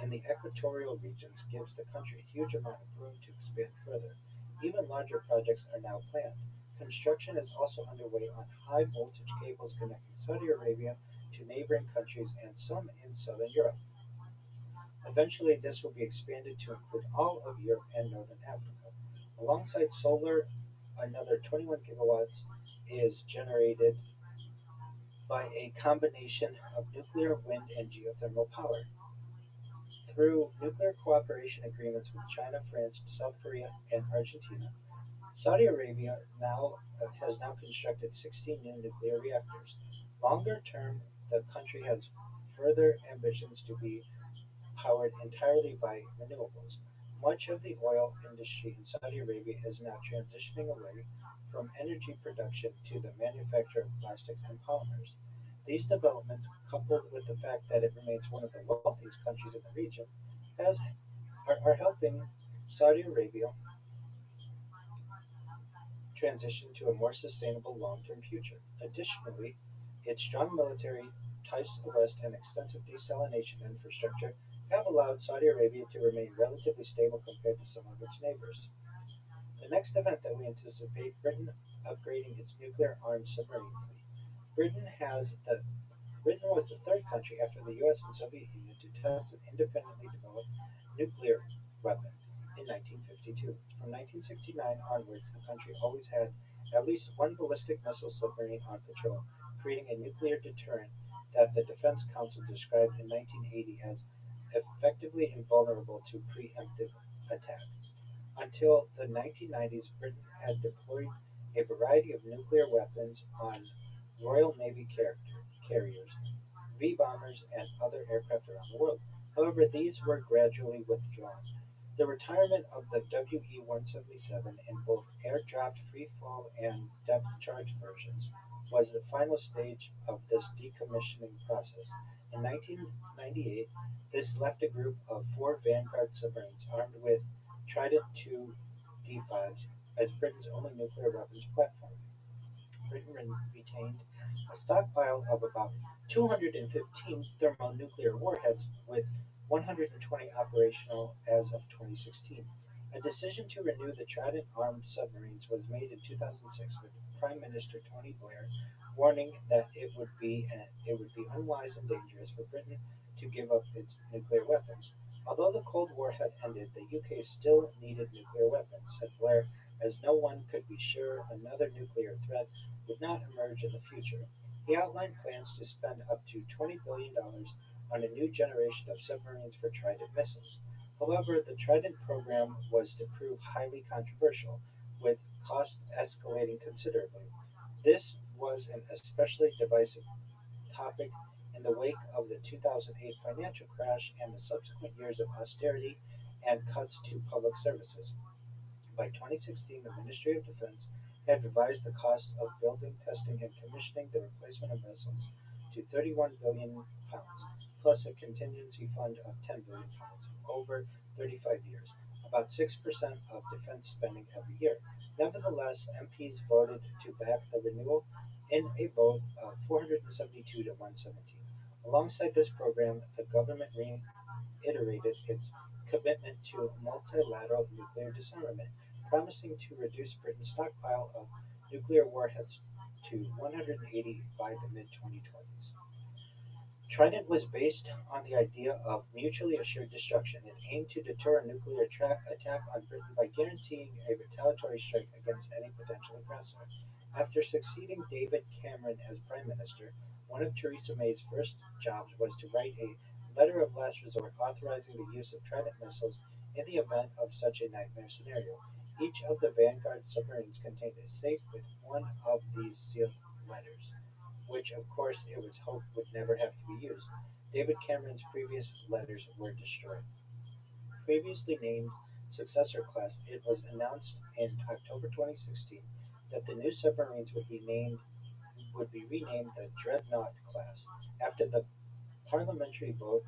in the equatorial regions, gives the country a huge amount of room to expand further. Even larger projects are now planned. Construction is also underway on high voltage cables connecting Saudi Arabia to neighboring countries and some in southern Europe. Eventually, this will be expanded to include all of Europe and northern Africa. Alongside solar, another 21 gigawatts is generated by a combination of nuclear, wind, and geothermal power. Through nuclear cooperation agreements with China, France, South Korea, and Argentina, Saudi Arabia has now constructed 16 new nuclear reactors. Longer term, the country has further ambitions to be powered entirely by renewables. Much of the oil industry in Saudi Arabia is now transitioning away from energy production to the manufacture of plastics and polymers. These developments, coupled with the fact that it remains one of the wealthiest countries in the region, has, are helping Saudi Arabia transition to a more sustainable long-term future. Additionally, its strong military ties to the West and extensive desalination infrastructure have allowed Saudi Arabia to remain relatively stable compared to some of its neighbors. The next event that we anticipate Britain upgrading its nuclear-armed submarine fleet. Britain has the Britain was the third country after the US and Soviet Union to test an independently developed nuclear weapon in 1952. From 1969 onwards, the country always had at least one ballistic missile submarine on patrol, creating a nuclear deterrent that the Defense Council described in 1980 as effectively invulnerable to preemptive attack. Until the 1990s, Britain had deployed a variety of nuclear weapons on Royal Navy carriers, V bombers, and other aircraft around the world. However, these were gradually withdrawn. The retirement of the WE-177 in both air-dropped freefall and depth-charge versions was the final stage of this decommissioning process. In 1998, this left a group of four Vanguard submarines armed with Trident II D5s as Britain's only nuclear weapons platform. Britain retained a stockpile of about 215 thermonuclear warheads, with 120 operational as of 2016. A decision to renew the Trident armed submarines was made in 2006, with Prime Minister Tony Blair warning that it would be unwise and dangerous for Britain to to give up its nuclear weapons. Although the Cold War had ended, the UK still needed nuclear weapons, said Blair, as no one could be sure another nuclear threat would not emerge in the future. He outlined plans to spend up to $20 billion on a new generation of submarines for Trident missiles. However, the Trident program was to prove highly controversial, with costs escalating considerably. This was an especially divisive topic in the wake of the 2008 financial crash and the subsequent years of austerity and cuts to public services. By 2016, the Ministry of Defense had revised the cost of building, testing, and commissioning the replacement of missiles to £31 billion, plus a contingency fund of £10 billion over 35 years, about 6% of defense spending every year. Nevertheless, MPs voted to back the renewal in a vote of 472 to 117. Alongside this program, the government reiterated its commitment to multilateral nuclear disarmament, promising to reduce Britain's stockpile of nuclear warheads to 180 by the mid 2020s. Trident was based on the idea of mutually assured destruction and aimed to deter a nuclear attack on Britain by guaranteeing a retaliatory strike against any potential aggressor. After succeeding David Cameron as Prime Minister, one of Theresa May's first jobs was to write a letter of last resort authorizing the use of Trident missiles in the event of such a nightmare scenario. Each of the Vanguard submarines contained a safe with one of these sealed letters, which of course it was hoped would never have to be used. David Cameron's previous letters were destroyed. Previously named Successor Class, it was announced in October 2016 that the new submarines would be renamed the Dreadnought class after the parliamentary vote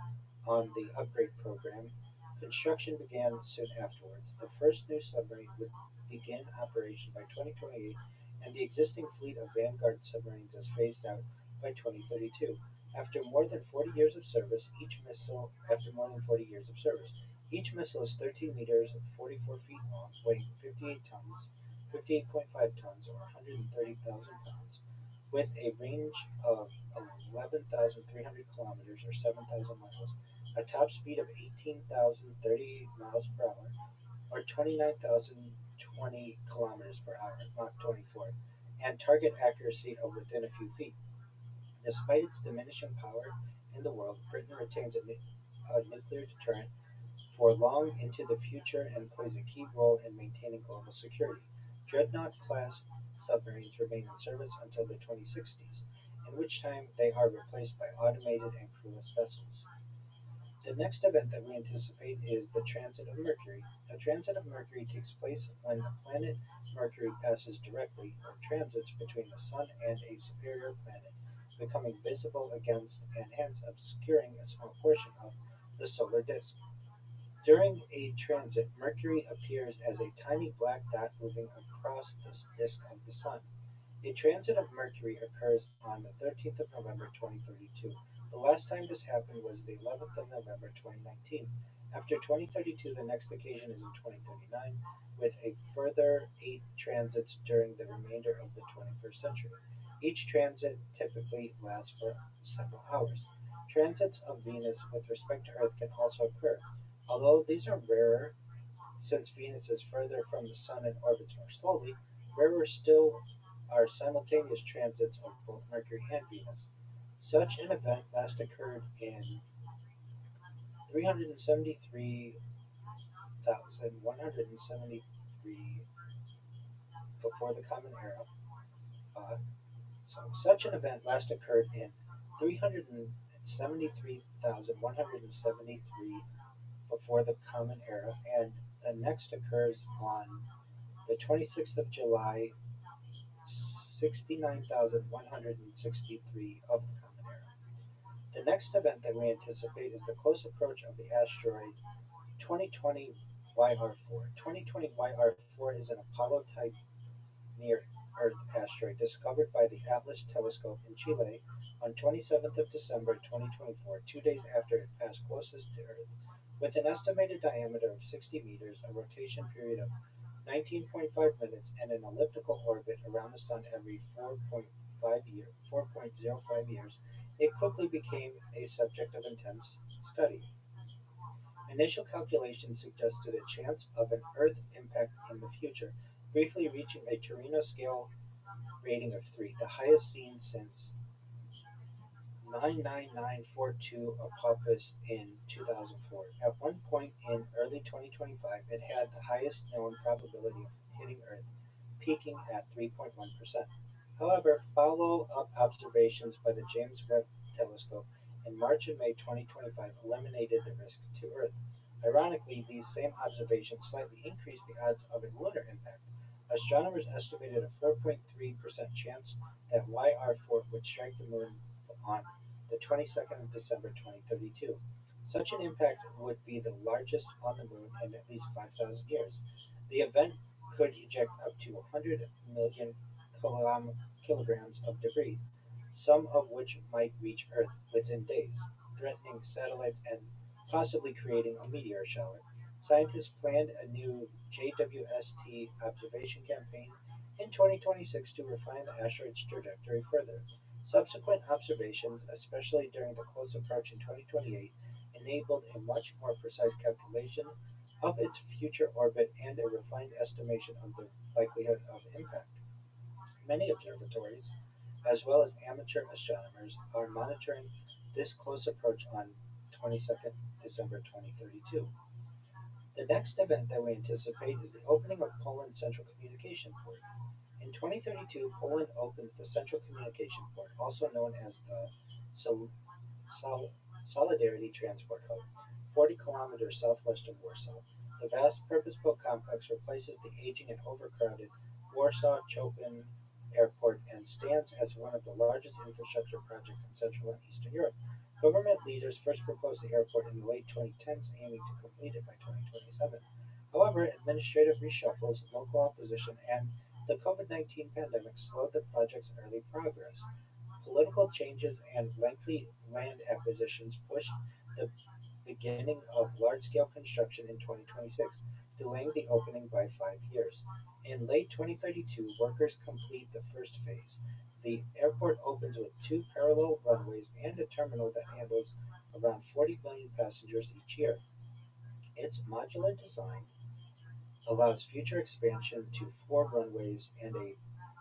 on the upgrade program. Construction began soon afterwards. The first new submarine would begin operation by 2028, and the existing fleet of Vanguard submarines is phased out by 2032. After more than 40 years of service, each missile is 13 meters, 44 feet long, weighing 58 tons, 58.5 tons, or 130,000 pounds, with a range of 11,300 kilometers or 7,000 miles, a top speed of 18,030 miles per hour or 29,020 kilometers per hour, Mach 24, and target accuracy of within a few feet. Despite its diminishing power in the world, Britain retains a nuclear deterrent for long into the future and plays a key role in maintaining global security. Dreadnought class submarines remain in service until the 2060s, in which time they are replaced by automated and crewless vessels. The next event that we anticipate is the transit of Mercury. A transit of Mercury takes place when the planet Mercury passes directly or transits between the Sun and a superior planet, becoming visible against and hence obscuring a small portion of the solar disk. During a transit, Mercury appears as a tiny black dot moving across the disk of the Sun. A transit of Mercury occurs on the 13th of November 2032. The last time this happened was the 11th of November 2019. After 2032, the next occasion is in 2039, with a further 8 transits during the remainder of the 21st century. Each transit typically lasts for several hours. Transits of Venus with respect to Earth can also occur, although these are rarer since Venus is further from the Sun and orbits more slowly. Rarer still are simultaneous transits of both Mercury and Venus. Such an event last occurred in 373,173 before the Common Era. Uh, Such an event last occurred in 373,173 before the Common Era, and the next occurs on the 26th of July, 69,163 of the Common Era. The next event that we anticipate is the close approach of the asteroid 2020 YR4. 2020 YR4 is an Apollo type near Earth asteroid discovered by the Atlas telescope in Chile on 27th of December 2024, 2 days after it passed closest to Earth. With an estimated diameter of 60 meters, a rotation period of 19.5 minutes, and an elliptical orbit around the Sun every 4.05 years, it quickly became a subject of intense study. Initial calculations suggested a chance of an Earth impact in the future, briefly reaching a Torino scale rating of 3, the highest seen since 99942 Apophis in 2004. At one point in early 2025, it had the highest known probability of hitting Earth, peaking at 3.1%. However, follow-up observations by the James Webb Telescope in March and May 2025 eliminated the risk to Earth. Ironically, these same observations slightly increased the odds of a lunar impact. Astronomers estimated a 4.3% chance that YR4 would strike the Moon on the 22nd of December 2032. Such an impact would be the largest on the Moon in at least 5,000 years. The event could eject up to 100 million kilograms of debris, some of which might reach Earth within days, threatening satellites and possibly creating a meteor shower. Scientists planned a new JWST observation campaign in 2026 to refine the asteroid's trajectory further. Subsequent observations, especially during the close approach in 2028, enabled a much more precise calculation of its future orbit and a refined estimation of the likelihood of impact. Many observatories, as well as amateur astronomers, are monitoring this close approach on 22nd December 2032. The next event that we anticipate is the opening of Poland's Central Communication Port. In 2032, Poland opens the Central Communication Port, also known as the Sol- Sol- Solidarity Transport Hub, 40 kilometers southwest of Warsaw. The vast purpose-built complex replaces the aging and overcrowded Warsaw-Chopin Airport and stands as one of the largest infrastructure projects in Central and Eastern Europe. Government leaders first proposed the airport in the late 2010s, aiming to complete it by 2027. However, administrative reshuffles, local opposition, and the COVID-19 pandemic slowed the project's early progress. Political changes and lengthy land acquisitions pushed the beginning of large-scale construction in 2026, delaying the opening by 5 years. In late 2032, workers complete the first phase. The airport opens with two parallel runways and a terminal that handles around 40 million passengers each year. Its modular design allows future expansion to four runways and a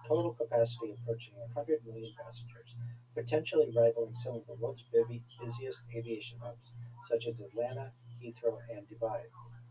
total capacity approaching 100 million passengers, potentially rivaling some of the world's busiest aviation hubs, such as Atlanta, Heathrow, and Dubai.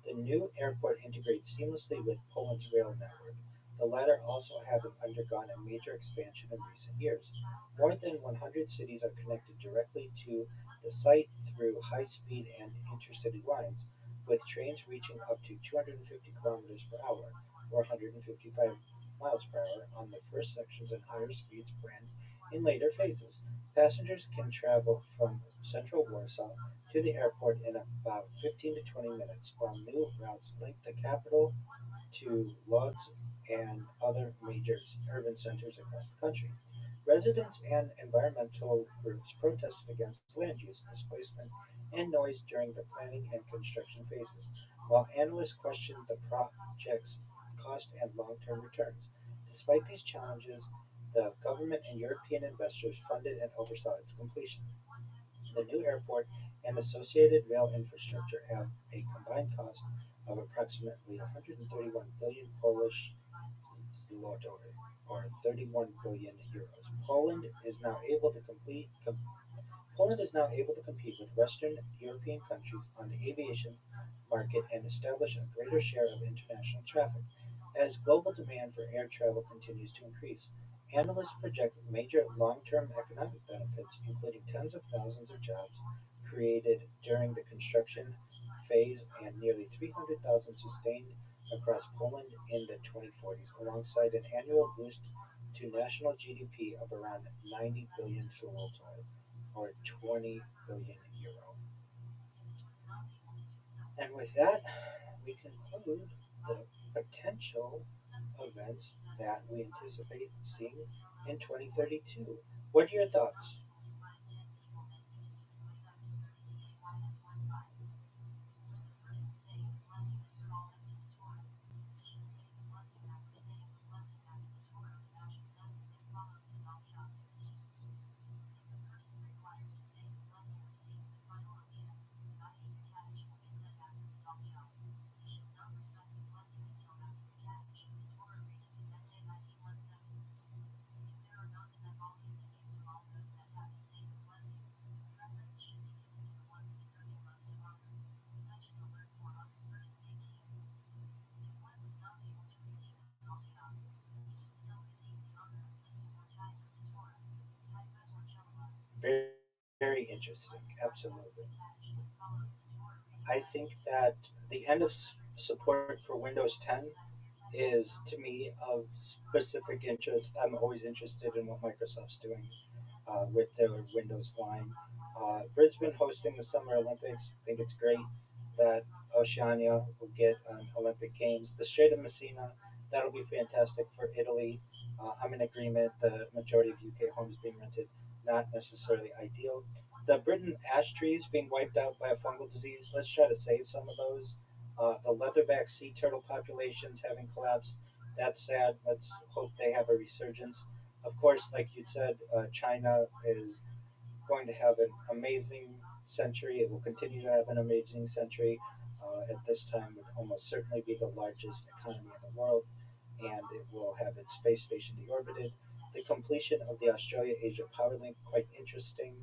The new airport integrates seamlessly with Poland's rail network, the latter also having undergone a major expansion in recent years. More than 100 cities are connected directly to the site through high-speed and intercity lines, with trains reaching up to 250 kilometers per hour or 155 miles per hour on the first sections and higher speeds planned in later phases. Passengers can travel from central Warsaw to the airport in about 15 to 20 minutes, while new routes link the capital to Lodz and other major urban centers across the country. Residents and environmental groups protested against land use, displacement, and noise during the planning and construction phases, while analysts questioned the project's cost and long-term returns. Despite these challenges, the government and European investors funded and oversaw its completion. The new airport and associated rail infrastructure have a combined cost of approximately 131 billion Polish zloty, or 31 billion euros. Poland is now able to compete with Western European countries on the aviation market and establish a greater share of international traffic. As global demand for air travel continues to increase, analysts project major long-term economic benefits, including tens of thousands of jobs created during the construction phase and nearly 300,000 sustained across Poland in the 2040s, alongside an annual boost to national GDP of around 90 billion zloty, or 20 billion euro. And with that, we conclude the potential events that we anticipate seeing in 2032. What are your thoughts? Very interesting. Absolutely. I think that the end of support for Windows 10 is to me of specific interest. I'm always interested in what Microsoft's doing with their Windows line. Brisbane hosting the Summer Olympics. I think it's great that Oceania will get Olympic Games. The Strait of Messina, that'll be fantastic for Italy. I'm in agreement. The majority of UK homes being rented, not necessarily ideal. The Britain ash trees being wiped out by a fungal disease. Let's try to save some of those. The leatherback sea turtle populations having collapsed. That's sad. Let's hope they have a resurgence. Of course, like you said, China is going to have an amazing century. It will continue to have an amazing century. At this time, would almost certainly be the largest economy in the world, and it will have its space station deorbited. The completion of the Australia Asia Power Link, quite interesting,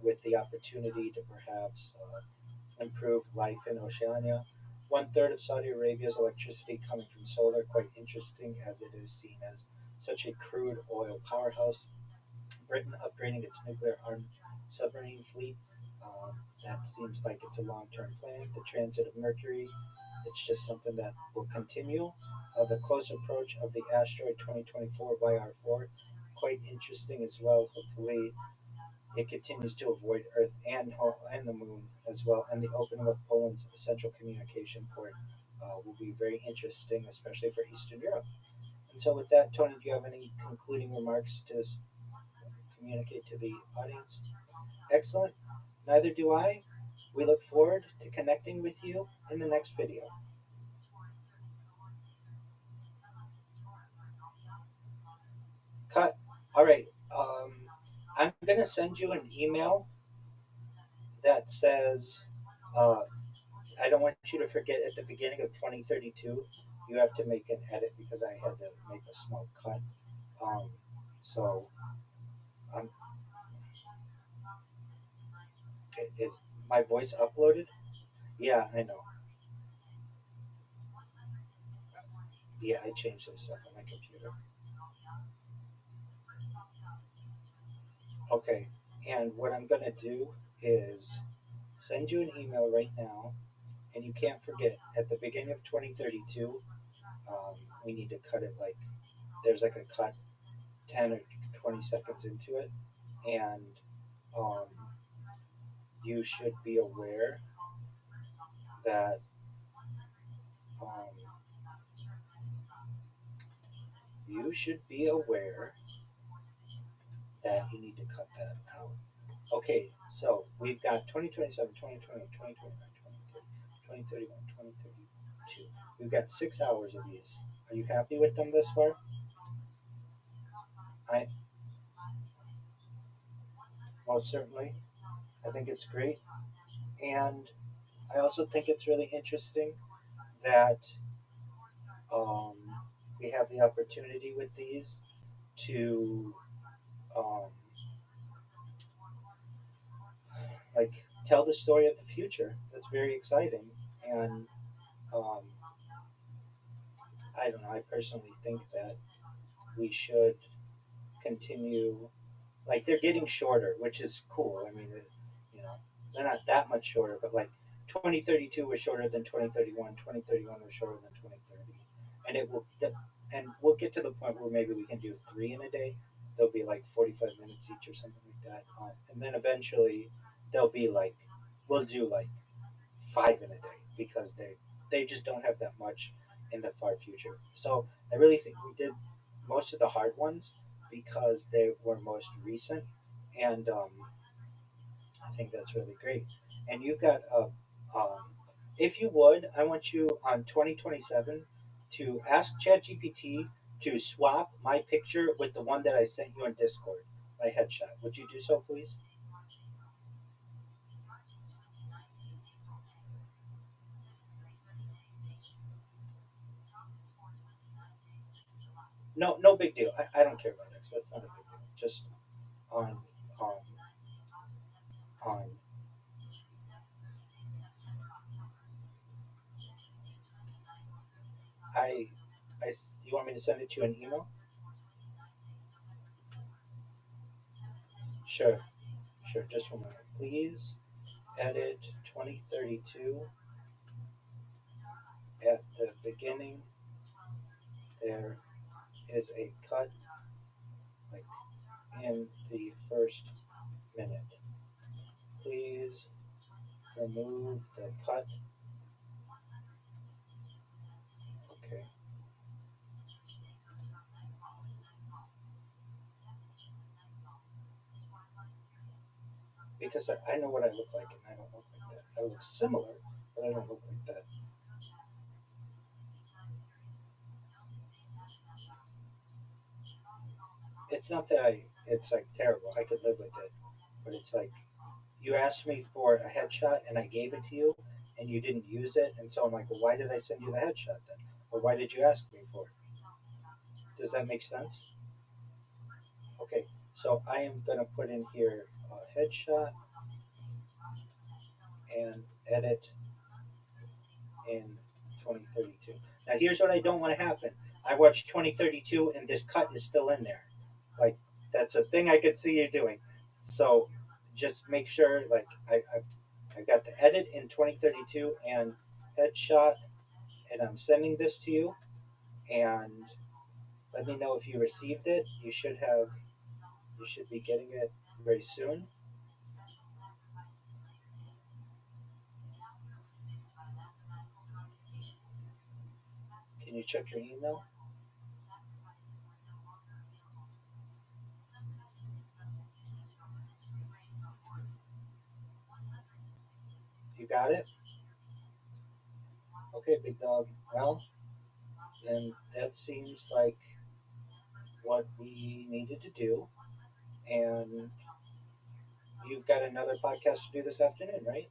with the opportunity to perhaps improve life in Oceania. One third of Saudi Arabia's electricity coming from solar, quite interesting as it is seen as such a crude oil powerhouse. Britain upgrading its nuclear armed submarine fleet. That seems like it's a long term plan. The transit of Mercury, it's just something that will continue. The close approach of the asteroid 2024 YR4, quite interesting as well. Hopefully, it continues to avoid Earth and the Moon as well. And the opening of Poland's central communication port will be very interesting, especially for Eastern Europe. And so, with that, Tony, do you have any concluding remarks to communicate to the audience? Excellent. Neither do I. We look forward to connecting with you in the next video. Cut. All right. I'm going to send you an email that says, uh, I don't want you to forget at the beginning of 2032, you have to make an edit because I had to make a small cut. Um, so, um, is my voice uploaded? Yeah, I know. Yeah, I changed some stuff on my computer. Okay. And what I'm going to do is send you an email right now. And you can't forget at the beginning of 2032, we need to cut it like there's like a cut 10 or 20 seconds into it. And um, you should be aware that um, you should be aware that you need to cut that out. Okay, so we've got 2027, 2020, 2029, 2030, 2031, 2032. We've got 6 hours of these. Are you happy with them this far? I most certainly. I think it's great. And I also think it's really interesting that um, we have the opportunity with these to um, like tell the story of the future. That's very exciting, and um, I don't know. I personally think that we should continue. Like they're getting shorter, which is cool. I mean, you know, they're not that much shorter, but like 2032 was shorter than 2031. 2031 was shorter than 2030, and it will. And we'll get to the point where maybe we can do three in a day. They'll be like 45 minutes each or something like that, and then eventually they'll be like we'll do like five in a day because they just don't have that much in the far future. So I really think we did most of the hard ones because they were most recent, and I think that's really great. And you've got if you would, I want you on 2027 to ask ChatGPT to swap my picture with the one that I sent you on Discord, my headshot. Would you do so, please? No, no big deal. I don't care about X. That's not a big deal. Just on um, on I, you want me to send it to you an email? Sure, Sure, just one minute. Please edit 2032 at the beginning. There is a cut like in the first minute. Please remove the cut. Okay. Because I know what I look like and I don't look like that. I look similar, but I don't look like that. It's not that it's like terrible. I could live with it. But it's like, you asked me for a headshot and I gave it to you and you didn't use it. And so I'm like, well, why did I send you the headshot then? Or why did you ask me for it? Does that make sense? Okay, so I am going to put in here headshot and edit in 2032. Now, here's what I don't want to happen. I watched 2032 and this cut is still in there. Like, that's a thing I could see you doing. So just make sure, like, I got the edit in 2032 and headshot, and I'm sending this to you. And let me know if you received it. You should be getting it very soon. Can you check your email? You got it? Okay, big dog. Well, then that seems like what we needed to do. And you've got another podcast to do this afternoon, right?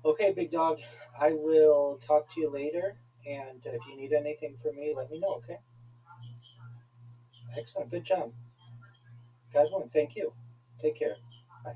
Okay, big dog. I will talk to you later. And if you need anything from me, let me know, okay? Excellent. Good job. God willing. Thank you. Take care. Bye.